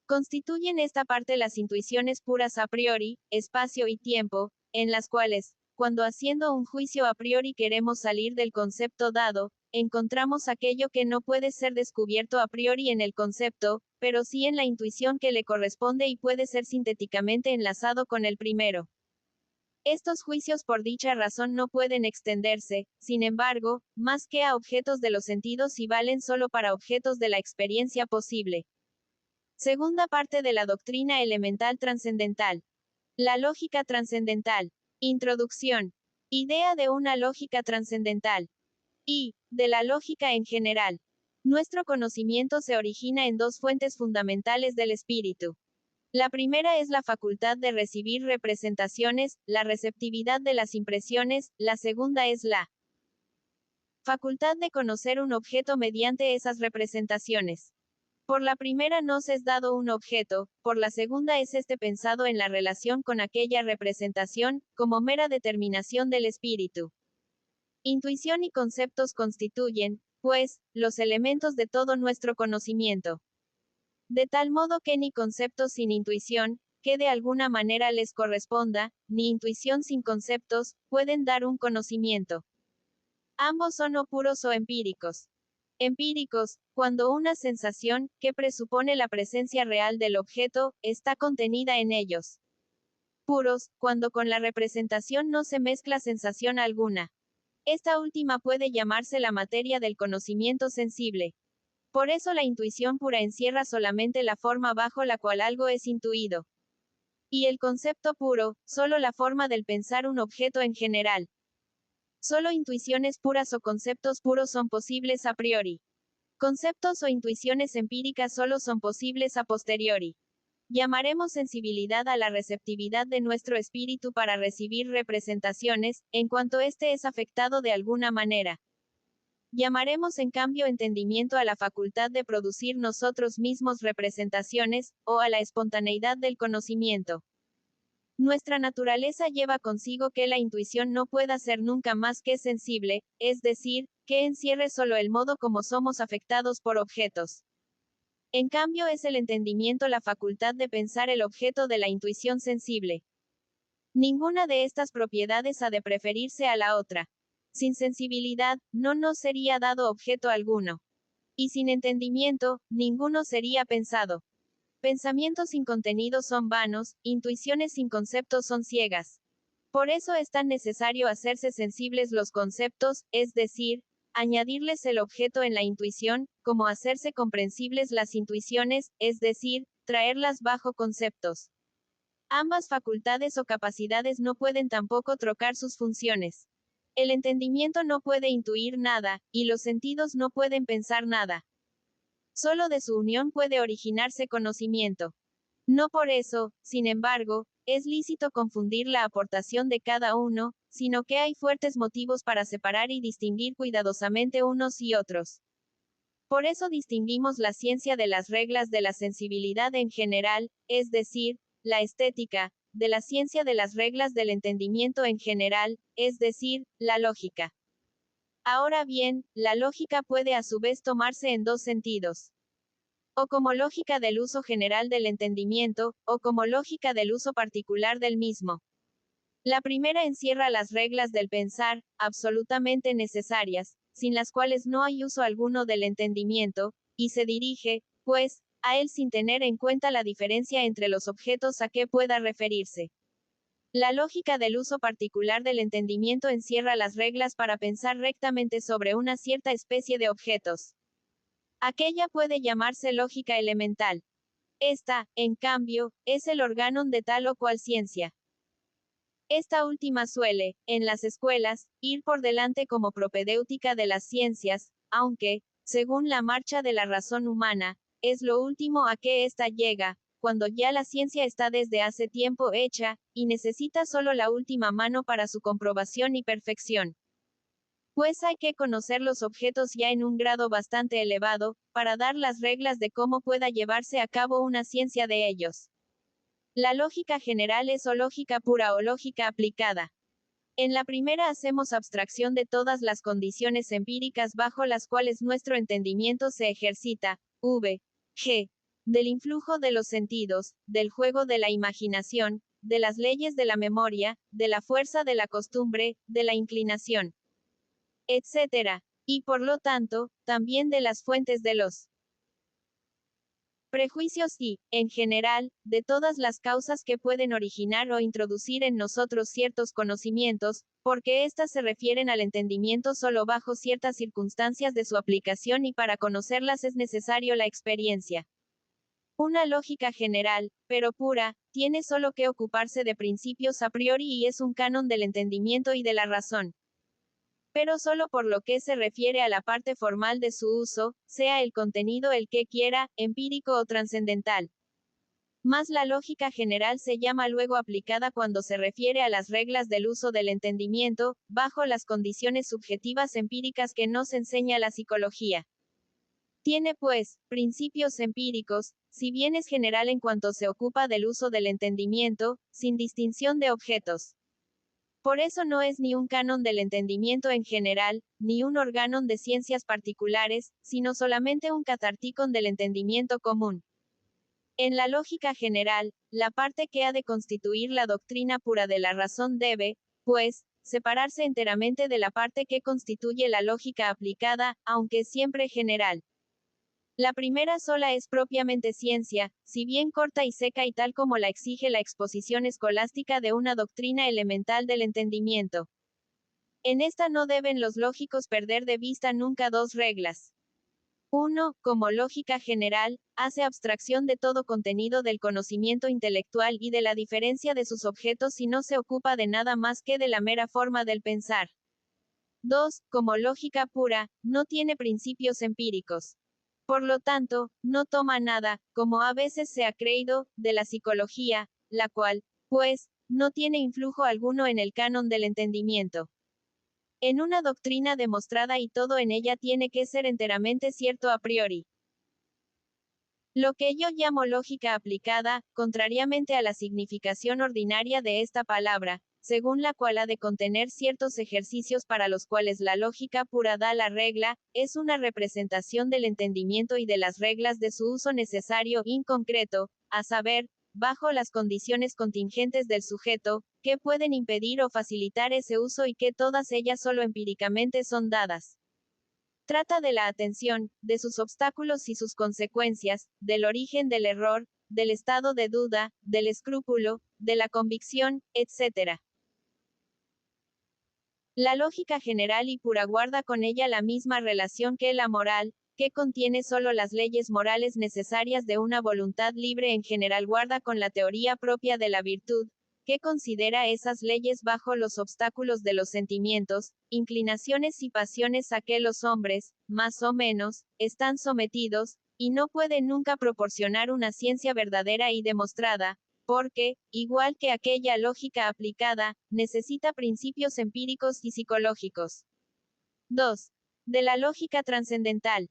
Constituyen esta parte las intuiciones puras a priori, espacio y tiempo, en las cuales, cuando haciendo un juicio a priori queremos salir del concepto dado, encontramos aquello que no puede ser descubierto a priori en el concepto, pero sí en la intuición que le corresponde y puede ser sintéticamente enlazado con el primero. Estos juicios por dicha razón no pueden extenderse, sin embargo, más que a objetos de los sentidos y valen solo para objetos de la experiencia posible. Segunda parte de la doctrina elemental trascendental. La lógica trascendental. Introducción. Idea de una lógica trascendental. Y, de la lógica en general. Nuestro conocimiento se origina en dos fuentes fundamentales del espíritu. La primera es la facultad de recibir representaciones, la receptividad de las impresiones, la segunda es la facultad de conocer un objeto mediante esas representaciones. Por la primera nos es dado un objeto, por la segunda es este pensado en la relación con aquella representación, como mera determinación del espíritu. Intuición y conceptos constituyen, pues, los elementos de todo nuestro conocimiento. De tal modo que ni conceptos sin intuición, que de alguna manera les corresponda, ni intuición sin conceptos, pueden dar un conocimiento. Ambos son o puros o empíricos. Empíricos, cuando una sensación, que presupone la presencia real del objeto, está contenida en ellos. Puros, cuando con la representación no se mezcla sensación alguna. Esta última puede llamarse la materia del conocimiento sensible. Por eso la intuición pura encierra solamente la forma bajo la cual algo es intuido. Y el concepto puro, solo la forma del pensar un objeto en general. Solo intuiciones puras o conceptos puros son posibles a priori. Conceptos o intuiciones empíricas solo son posibles a posteriori. Llamaremos sensibilidad a la receptividad de nuestro espíritu para recibir representaciones, en cuanto éste es afectado de alguna manera. Llamaremos en cambio entendimiento a la facultad de producir nosotros mismos representaciones, o a la espontaneidad del conocimiento. Nuestra naturaleza lleva consigo que la intuición no pueda ser nunca más que sensible, es decir, que encierre solo el modo como somos afectados por objetos. En cambio es el entendimiento la facultad de pensar el objeto de la intuición sensible. Ninguna de estas propiedades ha de preferirse a la otra. Sin sensibilidad, no nos sería dado objeto alguno. Y sin entendimiento, ninguno sería pensado. Pensamientos sin contenido son vanos, intuiciones sin conceptos son ciegas. Por eso es tan necesario hacerse sensibles los conceptos, es decir, añadirles el objeto en la intuición, como hacerse comprensibles las intuiciones, es decir, traerlas bajo conceptos. Ambas facultades o capacidades no pueden tampoco trocar sus funciones. El entendimiento no puede intuir nada, y los sentidos no pueden pensar nada. Solo de su unión puede originarse conocimiento. No por eso, sin embargo, es lícito confundir la aportación de cada uno, sino que hay fuertes motivos para separar y distinguir cuidadosamente unos y otros. Por eso distinguimos la ciencia de las reglas de la sensibilidad en general, es decir, la estética, de la ciencia de las reglas del entendimiento en general, es decir, la lógica. Ahora bien, la lógica puede a su vez tomarse en dos sentidos. O como lógica del uso general del entendimiento, o como lógica del uso particular del mismo. La primera encierra las reglas del pensar, absolutamente necesarias, sin las cuales no hay uso alguno del entendimiento, y se dirige, pues, a él sin tener en cuenta la diferencia entre los objetos a que pueda referirse. La lógica del uso particular del entendimiento encierra las reglas para pensar rectamente sobre una cierta especie de objetos. Aquella puede llamarse lógica elemental. Esta, en cambio, es el organon de tal o cual ciencia. Esta última suele, en las escuelas, ir por delante como propedéutica de las ciencias, aunque, según la marcha de la razón humana, es lo último a que ésta llega, cuando ya la ciencia está desde hace tiempo hecha, y necesita solo la última mano para su comprobación y perfección. Pues hay que conocer los objetos ya en un grado bastante elevado, para dar las reglas de cómo pueda llevarse a cabo una ciencia de ellos. La lógica general es o lógica pura o lógica aplicada. En la primera hacemos abstracción de todas las condiciones empíricas bajo las cuales nuestro entendimiento se ejercita, g. Del influjo de los sentidos, del juego de la imaginación, de las leyes de la memoria, de la fuerza de la costumbre, de la inclinación, etc. Y por lo tanto, también de las fuentes de los prejuicios y, en general, de todas las causas que pueden originar o introducir en nosotros ciertos conocimientos, porque éstas se refieren al entendimiento solo bajo ciertas circunstancias de su aplicación y para conocerlas es necesario la experiencia. Una lógica general, pero pura, tiene solo que ocuparse de principios a priori y es un canon del entendimiento y de la razón. Pero solo por lo que se refiere a la parte formal de su uso, sea el contenido el que quiera, empírico o trascendental. Más la lógica general se llama luego aplicada cuando se refiere a las reglas del uso del entendimiento, bajo las condiciones subjetivas empíricas que nos enseña la psicología. Tiene pues, principios empíricos, si bien es general en cuanto se ocupa del uso del entendimiento, sin distinción de objetos. Por eso no es ni un canon del entendimiento en general, ni un organon de ciencias particulares, sino solamente un catárticon del entendimiento común. En la lógica general, la parte que ha de constituir la doctrina pura de la razón debe, pues, separarse enteramente de la parte que constituye la lógica aplicada, aunque siempre general. La primera sola es propiamente ciencia, si bien corta y seca y tal como la exige la exposición escolástica de una doctrina elemental del entendimiento. En esta no deben los lógicos perder de vista nunca dos reglas. 1. Como lógica general, hace abstracción de todo contenido del conocimiento intelectual y de la diferencia de sus objetos y no se ocupa de nada más que de la mera forma del pensar. 2. Como lógica pura, no tiene principios empíricos. Por lo tanto, no toma nada, como a veces se ha creído, de la psicología, la cual, pues, no tiene influjo alguno en el canon del entendimiento. En una doctrina demostrada y todo en ella tiene que ser enteramente cierto a priori. Lo que yo llamo lógica aplicada, contrariamente a la significación ordinaria de esta palabra, según la cual ha de contener ciertos ejercicios para los cuales la lógica pura da la regla, es una representación del entendimiento y de las reglas de su uso necesario in concreto, a saber, bajo las condiciones contingentes del sujeto, que pueden impedir o facilitar ese uso y que todas ellas solo empíricamente son dadas. Trata de la atención, de sus obstáculos y sus consecuencias, del origen del error, del estado de duda, del escrúpulo, de la convicción, etc. La lógica general y pura guarda con ella la misma relación que la moral, que contiene solo las leyes morales necesarias de una voluntad libre en general guarda con la teoría propia de la virtud, que considera esas leyes bajo los obstáculos de los sentimientos, inclinaciones y pasiones a que los hombres, más o menos, están sometidos, y no puede nunca proporcionar una ciencia verdadera y demostrada, porque, igual que aquella lógica aplicada, necesita principios empíricos y psicológicos. 2. De la lógica trascendental.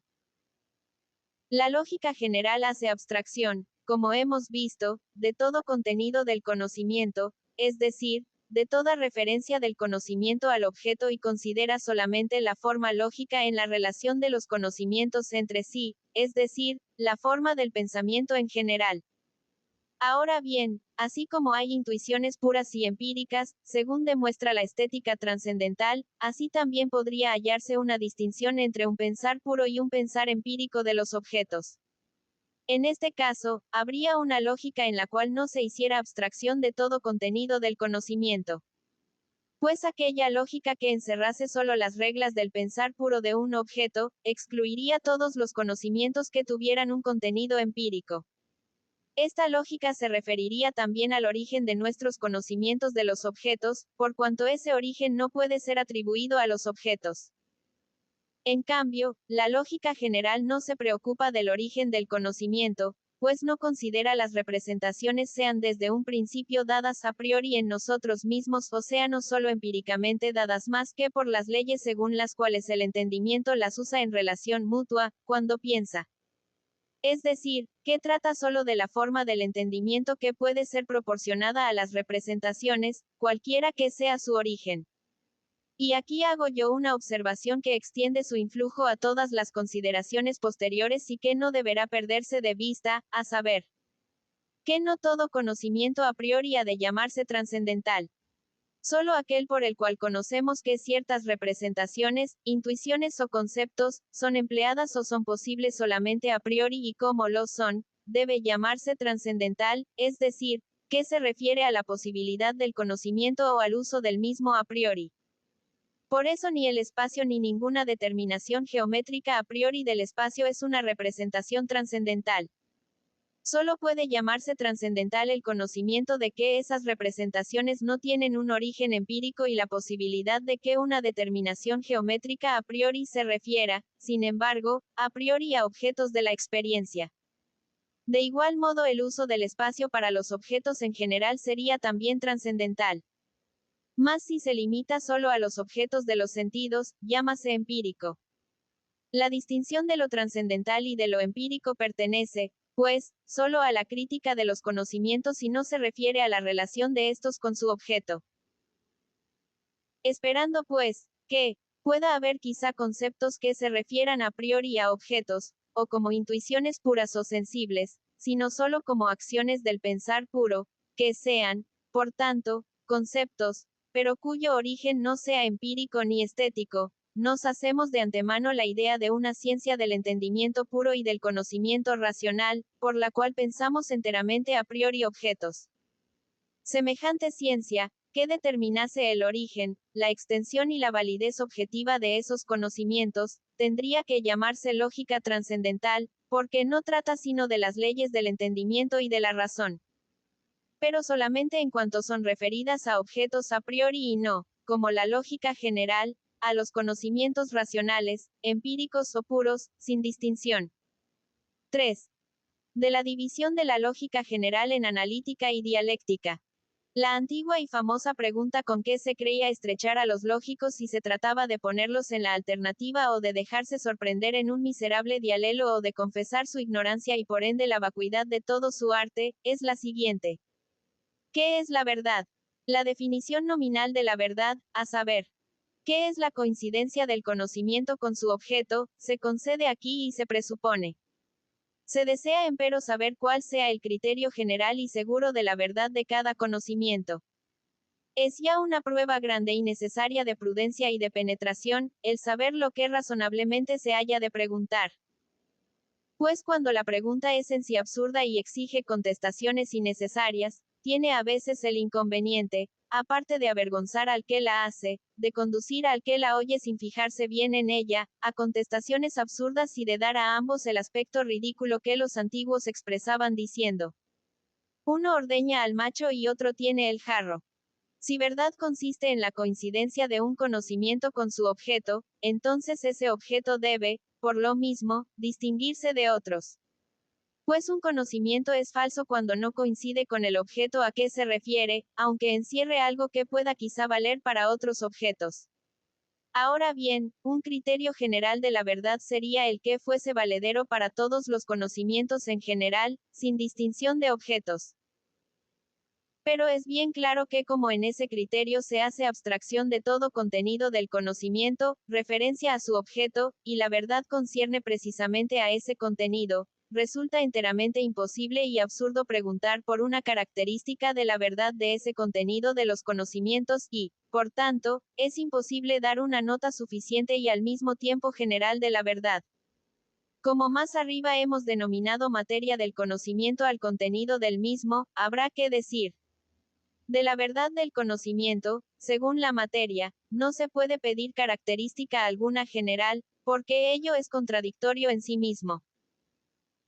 La lógica general hace abstracción, como hemos visto, de todo contenido del conocimiento, es decir, de toda referencia del conocimiento al objeto y considera solamente la forma lógica en la relación de los conocimientos entre sí, es decir, la forma del pensamiento en general. Ahora bien, así como hay intuiciones puras y empíricas, según demuestra la estética trascendental, así también podría hallarse una distinción entre un pensar puro y un pensar empírico de los objetos. En este caso, habría una lógica en la cual no se hiciera abstracción de todo contenido del conocimiento. Pues aquella lógica que encerrase solo las reglas del pensar puro de un objeto, excluiría todos los conocimientos que tuvieran un contenido empírico. Esta lógica se referiría también al origen de nuestros conocimientos de los objetos, por cuanto ese origen no puede ser atribuido a los objetos. En cambio, la lógica general no se preocupa del origen del conocimiento, pues no considera las representaciones sean desde un principio dadas a priori en nosotros mismos o sean no solo empíricamente dadas más que por las leyes según las cuales el entendimiento las usa en relación mutua, cuando piensa. Es decir, que trata solo de la forma del entendimiento que puede ser proporcionada a las representaciones, cualquiera que sea su origen. Y aquí hago yo una observación que extiende su influjo a todas las consideraciones posteriores y que no deberá perderse de vista, a saber, que no todo conocimiento a priori ha de llamarse trascendental. Solo aquel por el cual conocemos que ciertas representaciones, intuiciones o conceptos, son empleadas o son posibles solamente a priori y como lo son, debe llamarse trascendental, es decir, que se refiere a la posibilidad del conocimiento o al uso del mismo a priori. Por eso ni el espacio ni ninguna determinación geométrica a priori del espacio es una representación trascendental. Solo puede llamarse trascendental el conocimiento de que esas representaciones no tienen un origen empírico y la posibilidad de que una determinación geométrica a priori se refiera, sin embargo, a priori a objetos de la experiencia. De igual modo el uso del espacio para los objetos en general sería también trascendental. Más si se limita solo a los objetos de los sentidos, llámase empírico. La distinción de lo trascendental y de lo empírico pertenece, pues, solo a la crítica de los conocimientos y no se refiere a la relación de estos con su objeto. Esperando, pues, que pueda haber quizá conceptos que se refieran a priori a objetos, o como intuiciones puras o sensibles, sino solo como acciones del pensar puro, que sean, por tanto, conceptos, pero cuyo origen no sea empírico ni estético, nos hacemos de antemano la idea de una ciencia del entendimiento puro y del conocimiento racional, por la cual pensamos enteramente a priori objetos. Semejante ciencia, que determinase el origen, la extensión y la validez objetiva de esos conocimientos, tendría que llamarse lógica trascendental, porque no trata sino de las leyes del entendimiento y de la razón. Pero solamente en cuanto son referidas a objetos a priori y no, como la lógica general, a los conocimientos racionales, empíricos o puros, sin distinción. 3. De la división de la lógica general en analítica y dialéctica. La antigua y famosa pregunta con qué se creía estrechar a los lógicos si se trataba de ponerlos en la alternativa o de dejarse sorprender en un miserable dialelo o de confesar su ignorancia y por ende la vacuidad de todo su arte, es la siguiente. ¿Qué es la verdad? La definición nominal de la verdad, a saber, ¿qué es la coincidencia del conocimiento con su objeto? Se concede aquí y se presupone. Se desea empero saber cuál sea el criterio general y seguro de la verdad de cada conocimiento. Es ya una prueba grande y necesaria de prudencia y de penetración, el saber lo que razonablemente se haya de preguntar. Pues cuando la pregunta es en sí absurda y exige contestaciones innecesarias, tiene a veces el inconveniente, aparte de avergonzar al que la hace, de conducir al que la oye sin fijarse bien en ella, a contestaciones absurdas y de dar a ambos el aspecto ridículo que los antiguos expresaban diciendo: uno ordeña al macho y otro tiene el jarro. Si verdad consiste en la coincidencia de un conocimiento con su objeto, entonces ese objeto debe, por lo mismo, distinguirse de otros. Pues un conocimiento es falso cuando no coincide con el objeto a que se refiere, aunque encierre algo que pueda quizá valer para otros objetos. Ahora bien, un criterio general de la verdad sería el que fuese valedero para todos los conocimientos en general, sin distinción de objetos. Pero es bien claro que como en ese criterio se hace abstracción de todo contenido del conocimiento, referencia a su objeto, y la verdad concierne precisamente a ese contenido, resulta enteramente imposible y absurdo preguntar por una característica de la verdad de ese contenido de los conocimientos y, por tanto, es imposible dar una nota suficiente y al mismo tiempo general de la verdad. Como más arriba hemos denominado materia del conocimiento al contenido del mismo, habrá que decir: de la verdad del conocimiento, según la materia, no se puede pedir característica alguna general, porque ello es contradictorio en sí mismo.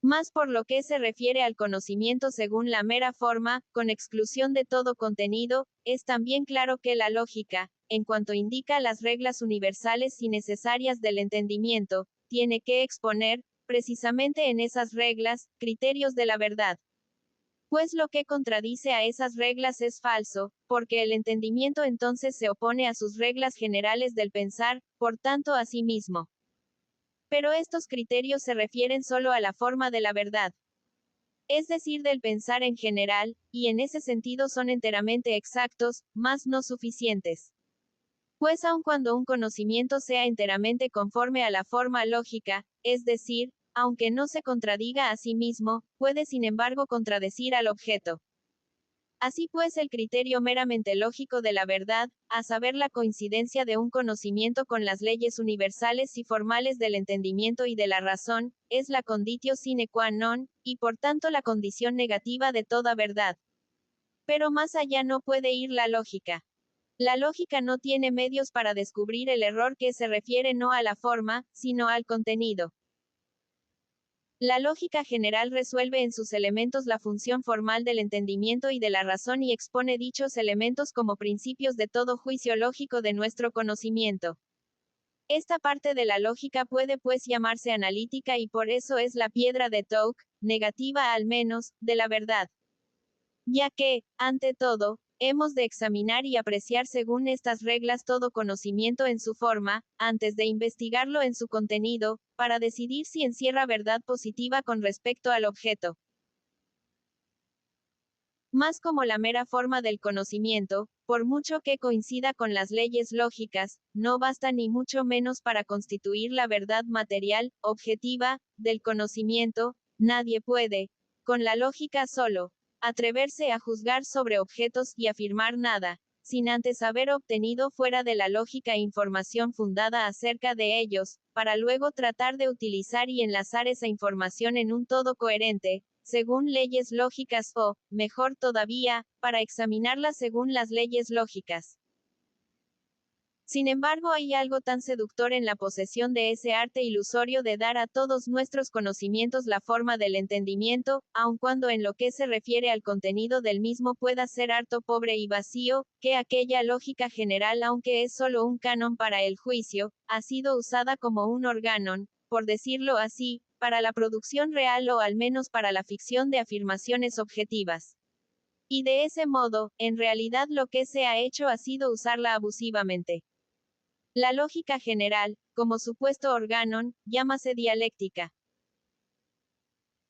Más por lo que se refiere al conocimiento según la mera forma, con exclusión de todo contenido, es también claro que la lógica, en cuanto indica las reglas universales y necesarias del entendimiento, tiene que exponer, precisamente en esas reglas, criterios de la verdad. Pues lo que contradice a esas reglas es falso, porque el entendimiento entonces se opone a sus reglas generales del pensar, por tanto a sí mismo. Pero estos criterios se refieren solo a la forma de la verdad, es decir, del pensar en general, y en ese sentido son enteramente exactos, mas no suficientes. Pues aun cuando un conocimiento sea enteramente conforme a la forma lógica, es decir, aunque no se contradiga a sí mismo, puede sin embargo contradecir al objeto. Así pues, el criterio meramente lógico de la verdad, a saber la coincidencia de un conocimiento con las leyes universales y formales del entendimiento y de la razón, es la conditio sine qua non, y por tanto la condición negativa de toda verdad. Pero más allá no puede ir la lógica. La lógica no tiene medios para descubrir el error que se refiere no a la forma, sino al contenido. La lógica general resuelve en sus elementos la función formal del entendimiento y de la razón y expone dichos elementos como principios de todo juicio lógico de nuestro conocimiento. Esta parte de la lógica puede pues llamarse analítica y por eso es la piedra de toque, negativa al menos, de la verdad. Ya que, ante todo, hemos de examinar y apreciar según estas reglas todo conocimiento en su forma, antes de investigarlo en su contenido, para decidir si encierra verdad positiva con respecto al objeto. Más como la mera forma del conocimiento, por mucho que coincida con las leyes lógicas, no basta ni mucho menos para constituir la verdad material, objetiva, del conocimiento, nadie puede, con la lógica solo, atreverse a juzgar sobre objetos y afirmar nada, sin antes haber obtenido fuera de la lógica información fundada acerca de ellos, para luego tratar de utilizar y enlazar esa información en un todo coherente, según leyes lógicas o, mejor todavía, para examinarla según las leyes lógicas. Sin embargo, hay algo tan seductor en la posesión de ese arte ilusorio de dar a todos nuestros conocimientos la forma del entendimiento, aun cuando en lo que se refiere al contenido del mismo pueda ser harto pobre y vacío, que aquella lógica general, aunque es solo un canon para el juicio, ha sido usada como un organon, por decirlo así, para la producción real o al menos para la ficción de afirmaciones objetivas. Y de ese modo, en realidad lo que se ha hecho ha sido usarla abusivamente. La lógica general, como supuesto organon, llámase dialéctica.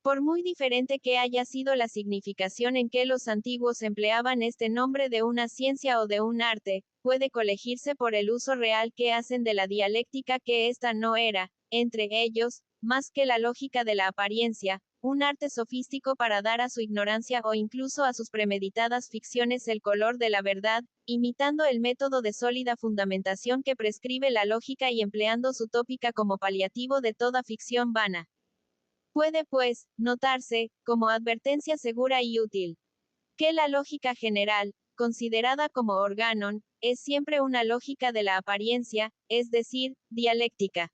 Por muy diferente que haya sido la significación en que los antiguos empleaban este nombre de una ciencia o de un arte, puede colegirse por el uso real que hacen de la dialéctica que ésta no era, entre ellos, más que la lógica de la apariencia, un arte sofístico para dar a su ignorancia o incluso a sus premeditadas ficciones el color de la verdad, imitando el método de sólida fundamentación que prescribe la lógica y empleando su tópica como paliativo de toda ficción vana. Puede, pues, notarse, como advertencia segura y útil, que la lógica general, considerada como organon, es siempre una lógica de la apariencia, es decir, dialéctica.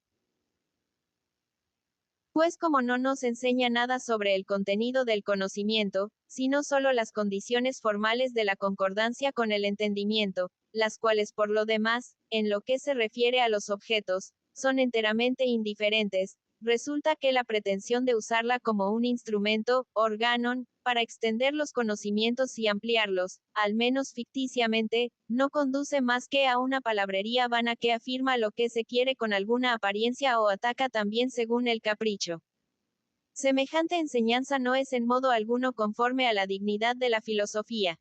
Pues como no nos enseña nada sobre el contenido del conocimiento, sino solo las condiciones formales de la concordancia con el entendimiento, las cuales por lo demás, en lo que se refiere a los objetos, son enteramente indiferentes, resulta que la pretensión de usarla como un instrumento, organon, para extender los conocimientos y ampliarlos, al menos ficticiamente, no conduce más que a una palabrería vana que afirma lo que se quiere con alguna apariencia o ataca también según el capricho. Semejante enseñanza no es en modo alguno conforme a la dignidad de la filosofía.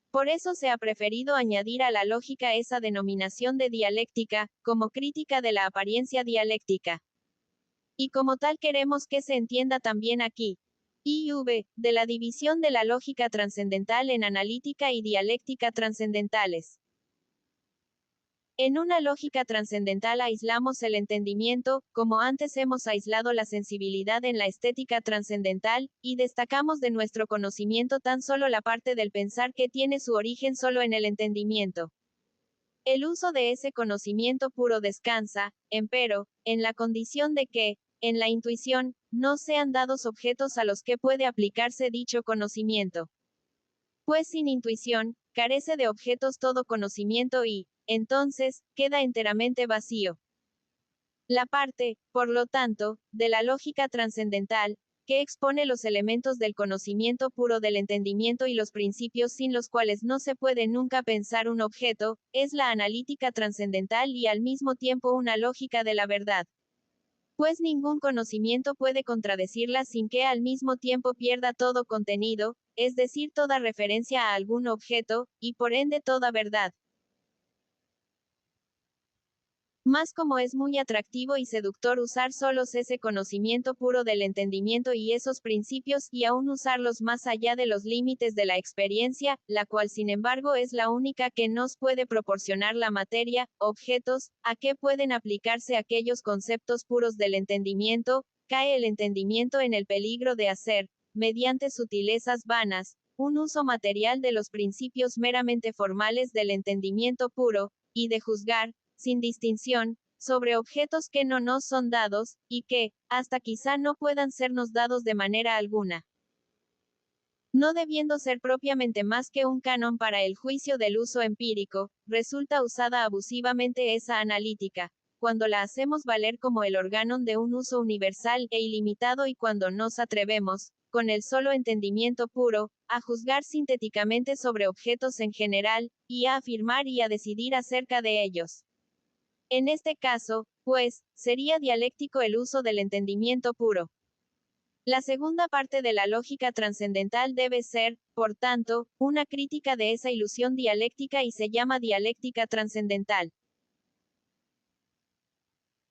Por eso se ha preferido añadir a la lógica esa denominación de dialéctica, como crítica de la apariencia dialéctica. Y como tal queremos que se entienda también aquí. IV, de la división de la lógica trascendental en analítica y dialéctica trascendentales. En una lógica trascendental aislamos el entendimiento, como antes hemos aislado la sensibilidad en la estética trascendental, y destacamos de nuestro conocimiento tan solo la parte del pensar que tiene su origen solo en el entendimiento. El uso de ese conocimiento puro descansa, empero, en la condición de que, en la intuición, no sean dados objetos a los que puede aplicarse dicho conocimiento. Pues sin intuición, carece de objetos todo conocimiento y, entonces, queda enteramente vacío. La parte, por lo tanto, de la lógica trascendental, que expone los elementos del conocimiento puro del entendimiento y los principios sin los cuales no se puede nunca pensar un objeto, es la analítica trascendental y al mismo tiempo una lógica de la verdad. Pues ningún conocimiento puede contradecirla sin que al mismo tiempo pierda todo contenido, es decir, toda referencia a algún objeto, y por ende toda verdad. Más como es muy atractivo y seductor usar solos ese conocimiento puro del entendimiento y esos principios, y aún usarlos más allá de los límites de la experiencia, la cual sin embargo es la única que nos puede proporcionar la materia, objetos, a que pueden aplicarse aquellos conceptos puros del entendimiento, cae el entendimiento en el peligro de hacer, mediante sutilezas vanas, un uso material de los principios meramente formales del entendimiento puro, y de juzgar, sin distinción, sobre objetos que no nos son dados, y que, hasta quizá no puedan sernos dados de manera alguna. No debiendo ser propiamente más que un canon para el juicio del uso empírico, resulta usada abusivamente esa analítica, cuando la hacemos valer como el órgano de un uso universal e ilimitado y cuando nos atrevemos, con el solo entendimiento puro, a juzgar sintéticamente sobre objetos en general, y a afirmar y a decidir acerca de ellos. En este caso, pues, sería dialéctico el uso del entendimiento puro. La segunda parte de la lógica trascendental debe ser, por tanto, una crítica de esa ilusión dialéctica y se llama dialéctica trascendental.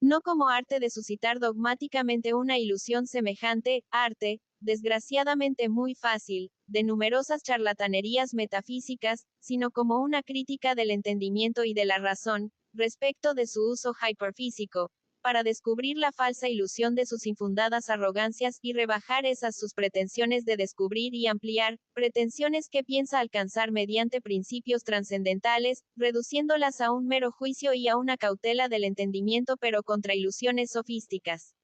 No como arte de suscitar dogmáticamente una ilusión semejante, arte, desgraciadamente muy fácil, de numerosas charlatanerías metafísicas, sino como una crítica del entendimiento y de la razón, respecto de su uso hiperfísico, para descubrir la falsa ilusión de sus infundadas arrogancias y rebajar esas sus pretensiones de descubrir y ampliar, pretensiones que piensa alcanzar mediante principios trascendentales, reduciéndolas a un mero juicio y a una cautela del entendimiento pero contra ilusiones sofísticas.